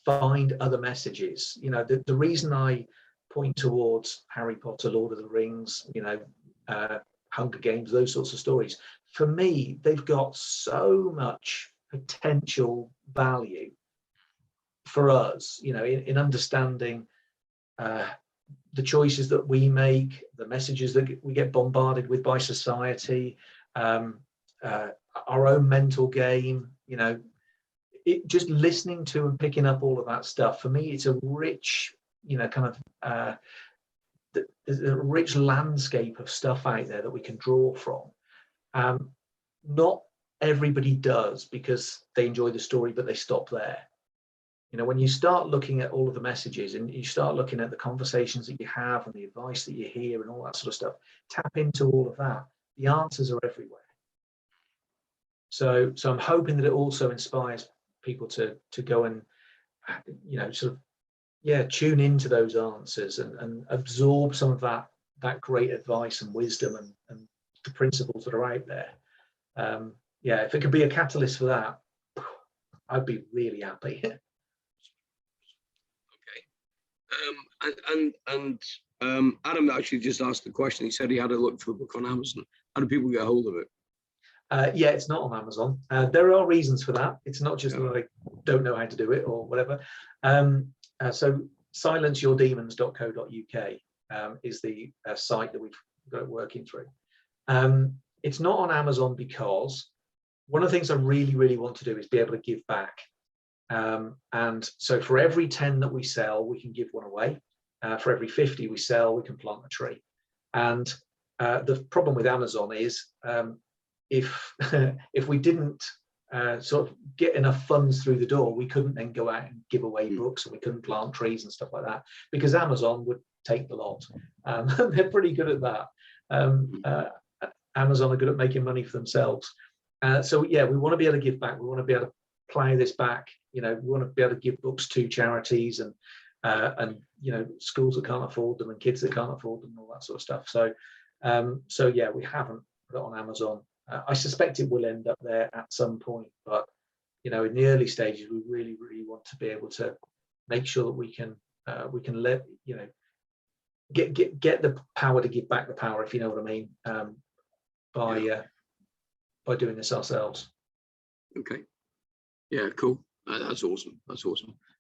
find other messages. The reason I point towards Harry Potter, Lord of the Rings, Hunger Games, those sorts of stories, for me, they've got so much potential value for us, in understanding the choices that we make, the messages that we get bombarded with by society, our own mental game, just listening to and picking up all of that stuff. For me, it's a rich, there's a rich landscape of stuff out there that we can draw from. Not everybody does, because they enjoy the story, but they stop there. When you start looking at all of the messages and you start looking at the conversations that you have and the advice that you hear and all that sort of stuff, tap into all of that. The answers are everywhere. So I'm hoping that it also inspires people to go and, tune into those answers and absorb some of that great advice and wisdom and the principles that are out there. If it could be a catalyst for that, I'd be really happy. Adam actually just asked a question. He said he had a look for the book on Amazon. How do people get a hold of it? It's not on Amazon. There are reasons for that. It's not just that I don't know how to do it or whatever. So silenceyourdemons.co.uk is the site that we've got it working through. It's not on Amazon because one of the things I really, really want to do is be able to give back. And so for every 10 that we sell, we can give one away. For every 50 we sell, we can plant a tree. And the problem with Amazon is if we didn't sort of get enough funds through the door, we couldn't then go out and give away books, and we couldn't plant trees and stuff like that, because Amazon would take the lot. They're pretty good at that. Amazon are good at making money for themselves. So we want to be able to give back. We want to be able to plow this back. We want to be able to give books to charities and schools that can't afford them and kids that can't afford them and all that sort of stuff. So we haven't put it on Amazon. I suspect it will end up there at some point, but in the early stages, we really, really want to be able to make sure that we can let get the power to give back the power, if you know what I mean, by doing this ourselves. Okay. Yeah, cool. That's awesome.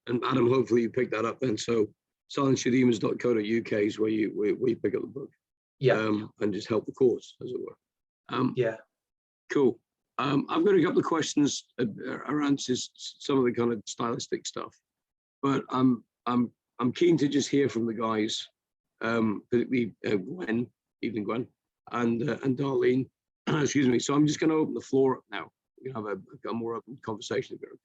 And Adam, hopefully you pick that up then. So silenceyourdemons.co.uk is where you pick up the book. And just help the cause, as it were. Cool. I've got a couple of questions around some of the kind of stylistic stuff, but I'm keen to just hear from the guys, particularly Gwen, evening Gwen, and Darlene. Excuse me. So I'm just going to open the floor up now. We can have a more open conversation about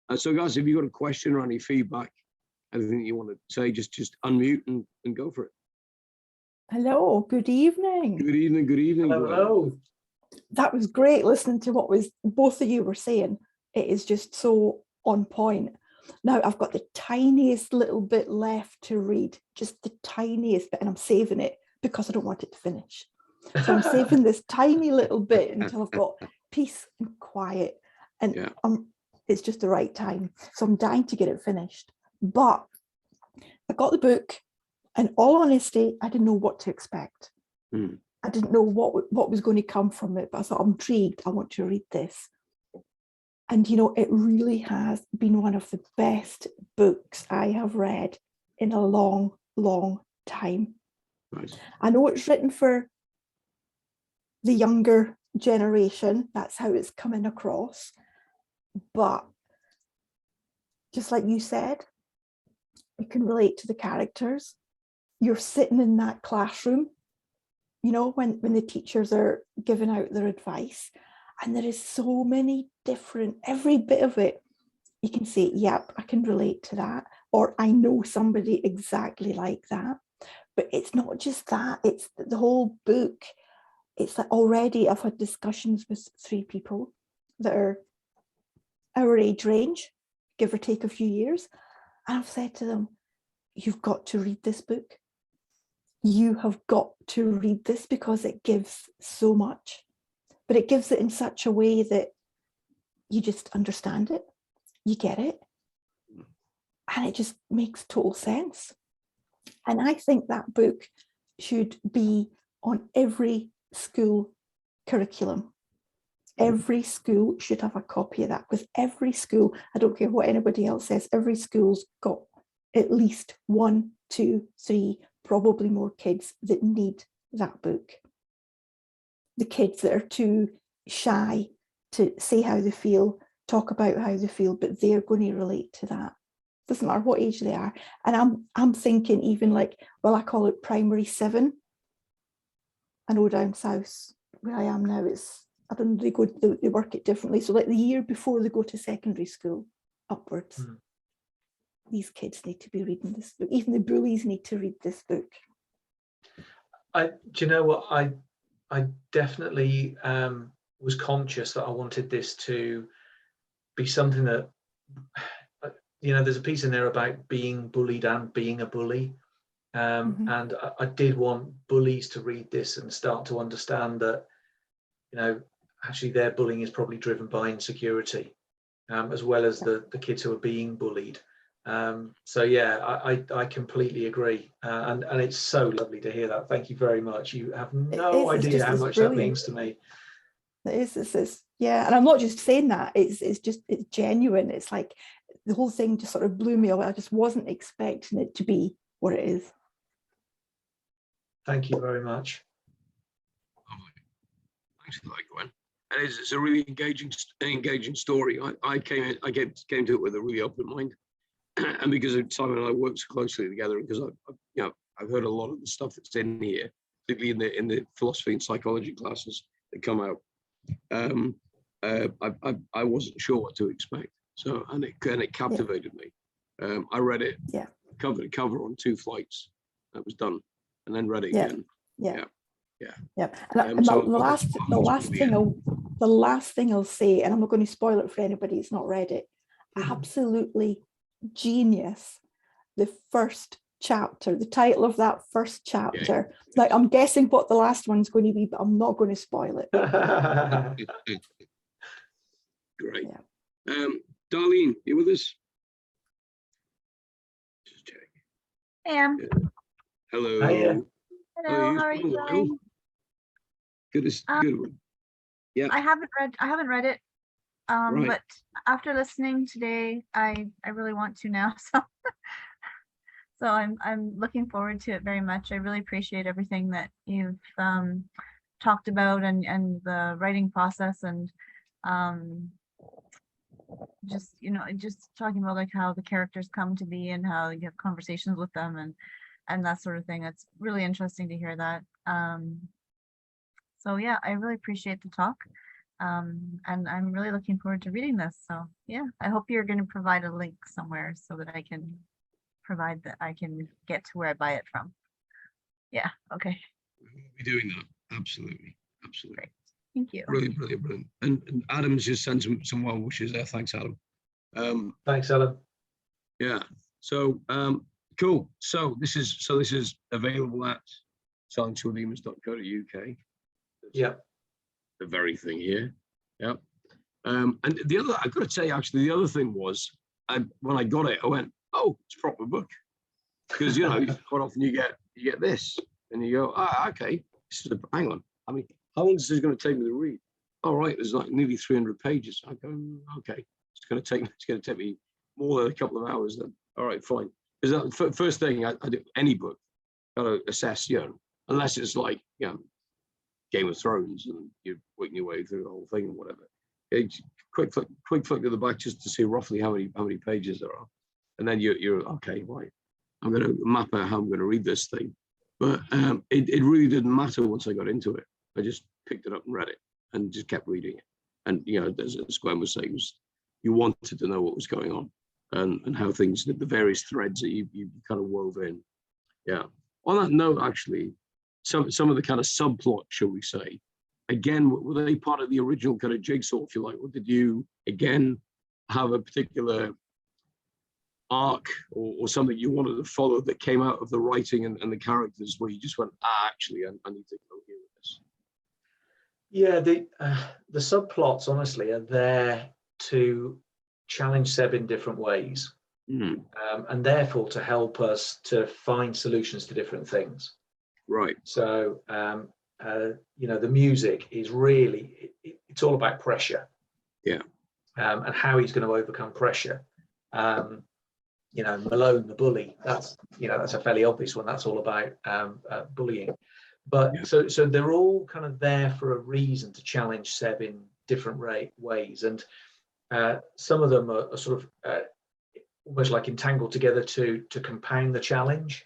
that. So guys, if you've got a question or any feedback, anything you want to say, just unmute and go for it. Hello, good evening. Good evening, good evening. Hello, Gwen. hello. That was great listening to what was both of you were saying. It is just so on point. Now I've got the tiniest little bit left to read, just the tiniest bit, and I'm saving it because I don't want it to finish. So I'm saving this tiny little bit until I've got peace and quiet, and Yeah. it's just the right time. So I'm dying to get it finished. But I got the book, and all honesty, I didn't know what to expect. I didn't know what was going to come from it, but I thought, I'm intrigued. I want to read this. And, you know, it really has been one of the best books I have read in a long, long time. Right. I know it's written for the younger generation. That's how it's coming across. But just like you said, you can relate to the characters. You're sitting in that classroom, you know, when the teachers are giving out their advice, and there is so many different, every bit of it, you can say, yep, I can relate to that, or I know somebody exactly like that. But it's not just that, it's the whole book. It's like already I've had discussions with 3 people that are our age range, give or take a few years. And I've said to them, you've got to read this book. You have got to read this because it gives so much, but it gives it in such a way that you just understand it, you get it, and it just makes total sense. And I think that book should be on every school curriculum. Every school should have a copy of that, because every school, I don't care what anybody else says, every school's got at least 1, 2, 3, probably more kids that need that book. The kids that are too shy to say how they feel, talk about how they feel, but they're going to relate to that. Doesn't matter what age they are. And I'm thinking even like, well, I call it primary 7. I know down south where I am now, I don't know, they work it differently. So like the year before they go to secondary school upwards, these kids need to be reading this book. Even the bullies need to read this book. Do you know what? I definitely was conscious that I wanted this to be something that, you know, there's a piece in there about being bullied and being a bully. And I did want bullies to read this and start to understand that, you know, actually their bullying is probably driven by insecurity, as well as the kids who are being bullied. So yeah, I completely agree, and it's so lovely to hear that. Thank you very much. You have no idea how much that means to me. It is, yeah. And I'm not just saying that, it's genuine. It's like the whole thing just sort of blew me away. I just wasn't expecting it to be what it is. Thank you very much. Thanks for that, Gwen. And it's a really engaging story. I came to it with a really open mind. And because Simon and I work so closely together, because I've heard a lot of the stuff that's in here, particularly in the philosophy and psychology classes that come out. I wasn't sure what to expect, so and it captivated me. I read it cover to cover on 2 flights. That was done, and then read it again. Yeah. And the last thing I'll say, and I'm not going to spoil it for anybody who's not read it. Absolutely genius. The first chapter, the title of that first chapter. Like, I'm guessing what the last one's going to be, but I'm not going to spoil it. Great. Darlene, you with us? Just check. I am. Hello. Hiya. Hello, how are you doing? Good. Yeah. I haven't read it. Right. But after listening today, I really want to now. So I'm looking forward to it very much. I really appreciate everything that you've talked about and the writing process, and just, you know, just talking about like how the characters come to be and how you have conversations with them and that sort of thing. It's really interesting to hear that. So yeah, I really appreciate the talk. And I'm really looking forward to reading this. So yeah, I hope you're going to provide a link somewhere so that I can get to where I buy it from. Yeah. Okay. We'll be doing that. Absolutely. Absolutely. Great. Thank you. Brilliant, brilliant, brilliant. And Adam's just sent some well wishes there. Thanks, Adam. Thanks, Alan. Yeah. So cool. So this is available at silenceyordemons.co.uk. Yeah. The very thing here. Yeah. And the other, I've got to say, actually, the other thing was, when I got it, I went, "Oh, it's a proper book," because quite often you get this, and you go, "Okay, hang on. I mean, how long is this going to take me to read?" All right, there's like nearly 300 pages. I go, "Okay, it's going to take me more than a couple of hours then." All right, fine. Because the first thing I do, any book, got to assess, unless it's like, Game of Thrones and you're working your way through the whole thing or whatever. Quick flick to the back just to see roughly how many pages there are, and then you're okay. Right, I'm going to map out how I'm going to read this thing. But it really didn't matter once I got into it. I just picked it up and read it and just kept reading it. And as Gwen was saying, you wanted to know what was going on and how things, the various threads that you kind of wove in. Yeah. On that note, actually, some of the kind of subplot, shall we say, again, were they part of the original kind of jigsaw, if you like, or did you again have a particular arc or something you wanted to follow that came out of the writing and the characters, where you just went, actually, I need to go here with this? Yeah, the subplots, honestly, are there to challenge Seb in different ways, and therefore to help us to find solutions to different things. Right. So, the music is really, it's all about pressure. Yeah. And how he's going to overcome pressure. Malone, the bully, that's a fairly obvious one. That's all about bullying. But so they're all kind of there for a reason to challenge Seb in different ways. And some of them are sort of almost like entangled together to compound the challenge.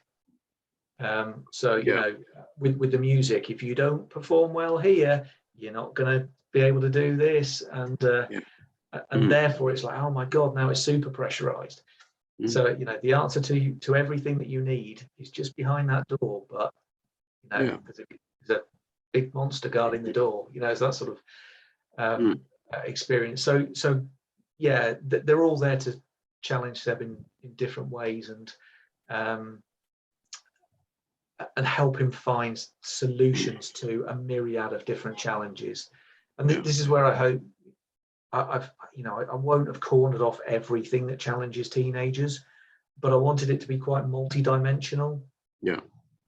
With the music, if you don't perform well here, you're not going to be able to do this, and therefore it's like, oh my god, now it's super pressurized. So the answer to everything that you need is just behind that door, but because there's a big monster guarding the door, it's that sort of experience. So they're all there to challenge Seb in different ways and help him find solutions to a myriad of different challenges. And this is where I hope I won't have cornered off everything that challenges teenagers, but I wanted it to be quite multi-dimensional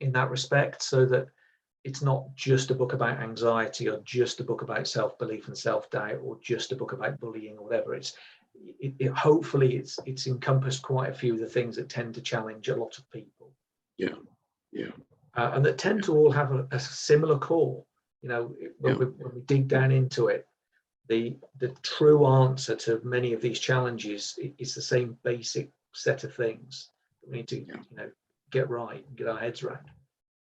in that respect, so that it's not just a book about anxiety or just a book about self-belief and self-doubt or just a book about bullying or whatever. Hopefully it's encompassed quite a few of the things that tend to challenge a lot of people. And that tend to all have a similar core. When we dig down into it, the true answer to many of these challenges is the same basic set of things that we need to get right and get our heads around.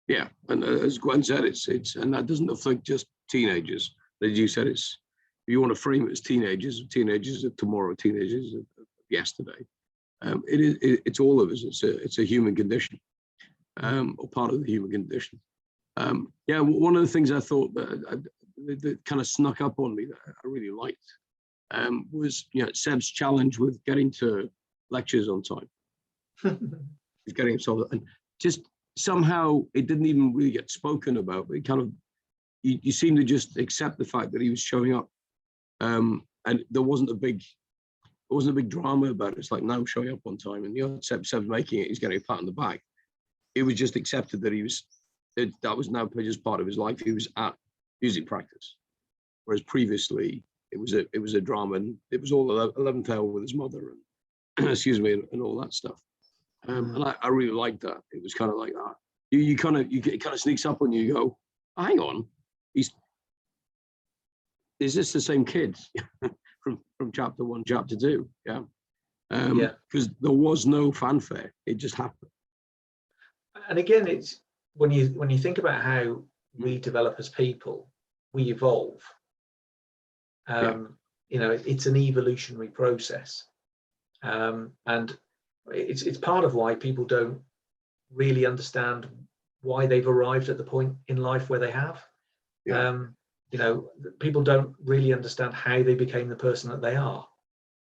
Yeah, and as Gwen said, it's and that doesn't affect just teenagers. As you said, if you want to frame it as teenagers of tomorrow, teenagers of yesterday. It's all of us. It's a human condition. Or part of the human condition. One of the things I thought that kind of snuck up on me that I really liked was Seb's challenge with getting to lectures on time. Getting himself, and just somehow it didn't even really get spoken about, but it kind of you seem to just accept the fact that he was showing up, and there wasn't a big drama about it. It's like, no, showing up on time, and Seb's making it, he's getting a pat on the back. It was just accepted that that was now just part of his life. He was at music practice, whereas previously it was a drama, and it was all 11th hour with his mother and and all that stuff. And I really liked that. It was kind of like that. It kind of sneaks up on you. You go, oh, hang on, is this the same kid from chapter 1, chapter 2? Because there was no fanfare. It just happened. And again, it's when you think about how we develop as people, we evolve. It's an evolutionary process, and it's part of why people don't really understand why they've arrived at the point in life where they have. Yeah. You know, people don't really understand how they became the person that they are,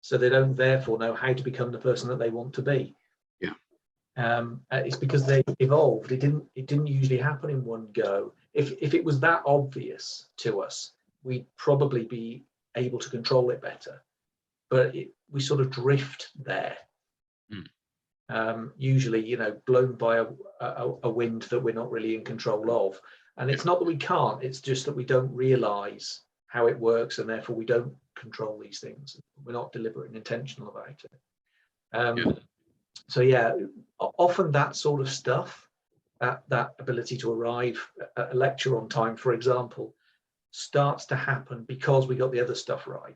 so they don't therefore know how to become the person that they want to be. Yeah. It's because they evolved. It didn't usually happen in one go. If it was that obvious to us, we'd probably be able to control it better. But we sort of drift there. Usually, you know, blown by a wind that we're not really in control of. And it's not that we can't, it's just that we don't realize how it works, and therefore we don't control these things. We're not deliberate and intentional about it. So yeah, often that sort of stuff, that ability to arrive at a lecture on time, for example, starts to happen because we got the other stuff right.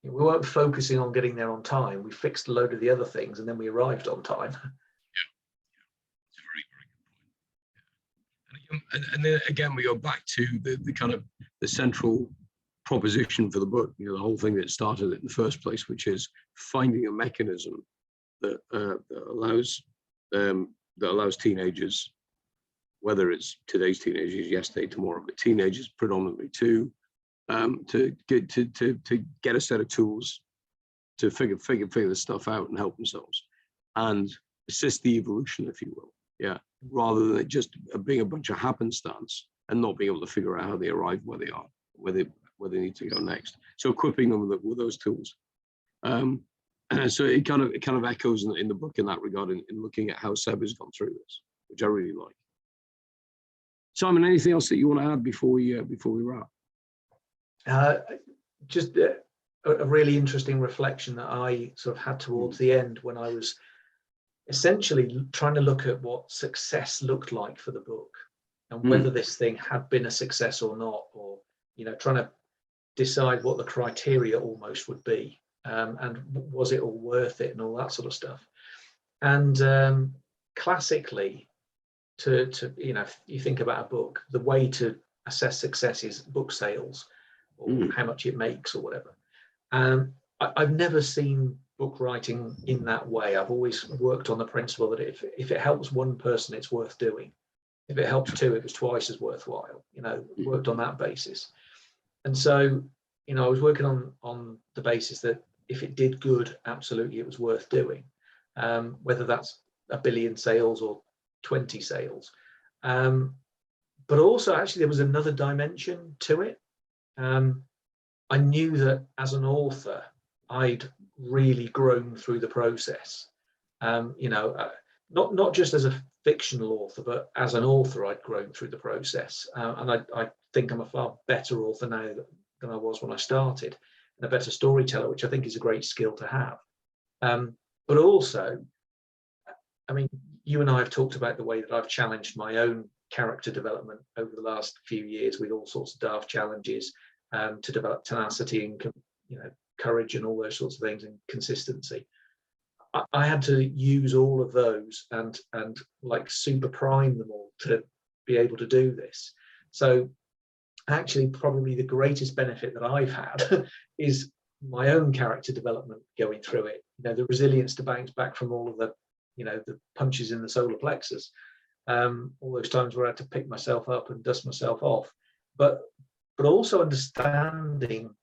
We weren't focusing on getting there on time. We fixed a load of the other things, and then we arrived on time. It's a very, very good point. And then again, we go back to the kind of the central proposition for the book, you know, the whole thing that started it in the first place, which is finding a mechanism that allows teenagers, whether it's today's teenagers, yesterday, tomorrow, but teenagers predominantly too, to get a set of tools to figure this stuff out and help themselves and assist the evolution, if you will. Yeah, rather than it just being a bunch of happenstance and not being able to figure out how they arrive where they are, where they need to go next. So equipping them with those tools. So it kind of echoes in the book in that regard, in looking at how Seb has gone through this, which I really like. Simon, anything else that you want to add before we wrap? Just a really interesting reflection that I sort of had towards the end, when I was essentially trying to look at what success looked like for the book, and whether this thing had been a success or not, or, you know, trying to decide what the criteria almost would be, and was it all worth it, and all that sort of stuff. And classically, to you know, if you think about a book, the way to assess success is book sales, or how much it makes, or whatever. I've never seen book writing in that way. I've always worked on the principle that if it helps one person, it's worth doing. If it helps two, it was twice as worthwhile. You know, worked on that basis. And so, you know, I was working on the basis that if it did good, absolutely it was worth doing, whether that's 1 billion sales or 20 sales. But also, actually, there was another dimension to it. I knew that as an author, I'd really grown through the process. You know, not just as a fictional author, but as an author, I'd grown through the process. And I think I'm a far better author now than I was when I started, and a better storyteller, which I think is a great skill to have. But also, I mean, you and I have talked about the way that I've challenged my own character development over the last few years with all sorts of daft challenges, to develop tenacity and, you know, courage and all those sorts of things, and consistency. I had to use all of those and like super prime them all to be able to do this. So actually, probably the greatest benefit that I've had is my own character development going through it. You know, the resilience to bounce back from all of the, you know, the punches in the solar plexus, all those times where I had to pick myself up and dust myself off, but also understanding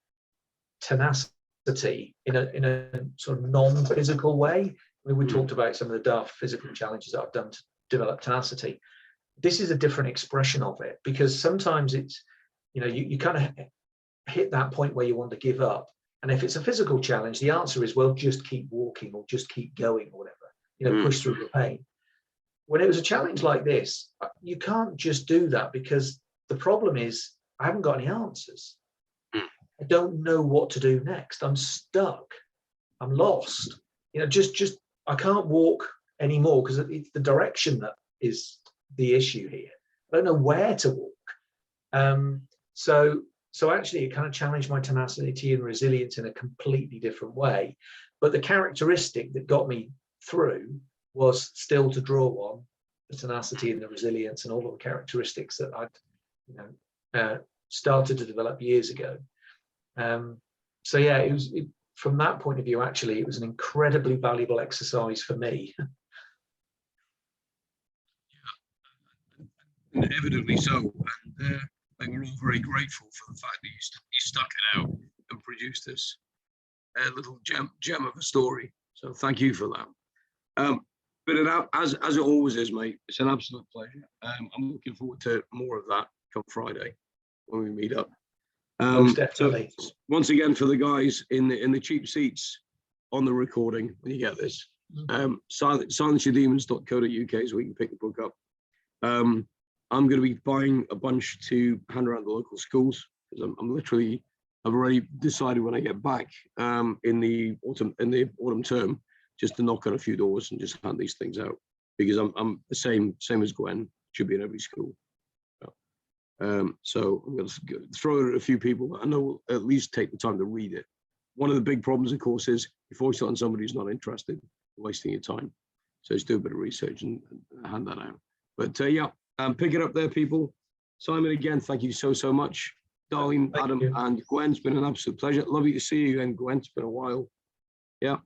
tenacity in a sort of non-physical way. I mean, we talked about some of the daft physical challenges that I've done to develop tenacity. This is a different expression of it, because sometimes it's, you know, you kind of hit that point where you want to give up. And if it's a physical challenge, the answer is, well, just keep walking or just keep going or whatever, you know, push through the pain. When it was a challenge like this, you can't just do that, because the problem is I haven't got any answers. I don't know what to do next. I'm stuck. I'm lost. You know, just I can't walk anymore, because it's the direction that is the issue here. I don't know where to walk. So actually, it kind of challenged my tenacity and resilience in a completely different way. But the characteristic that got me through was still to draw on the tenacity and the resilience and all of the characteristics that I'd, you know, started to develop years ago. So yeah, from that point of view, actually, it was an incredibly valuable exercise for me. and evidently so. And I think we're all very grateful for the fact that you stuck it out and produced this little gem of a story. So thank you for that. But as it always is, mate, it's an absolute pleasure. I'm looking forward to more of that come Friday when we meet up. Most definitely. So once again, for the guys in the cheap seats on the recording, when you get this, silenceyourdemons.co.uk is where you can pick the book up. I'm going to be buying a bunch to hand around the local schools, because I've already decided when I get back in the autumn term, just to knock on a few doors and just hand these things out, because I'm the same as Gwen, should be in every school. So I'm going to throw it at a few people that I know will at least take the time to read it. One of the big problems, of course, is if you voice it on somebody who's not interested, you're wasting your time. So just do a bit of research and hand that out. But yeah, pick it up there, people. Simon, again, thank you so much. Darlene, Thank Adam, you. and Gwen, it's been an absolute pleasure. Lovely to see you again, Gwen. It's been a while. Yeah.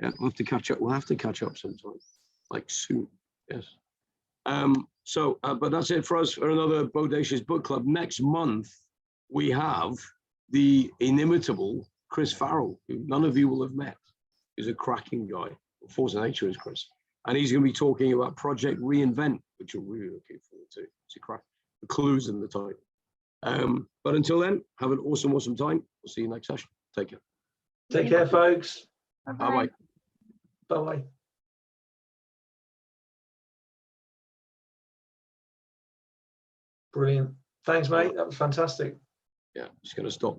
Yeah, we'll have to catch up. We'll have to catch up sometime, like soon. Yes. But that's it for us for another Bodacious Book Club. Next month, we have the inimitable Chris Farrell, who none of you will have met. He's a cracking guy. Force of Nature is Chris. And he's going to be talking about Project Reinvent, which you're really looking forward to. It's a crack. The clues in the title. But until then, have an awesome time. We'll see you next session. Take care. Take care, folks. Bye-bye. Bye-bye. Brilliant. Thanks, mate. That was fantastic. Yeah, just going to stop this.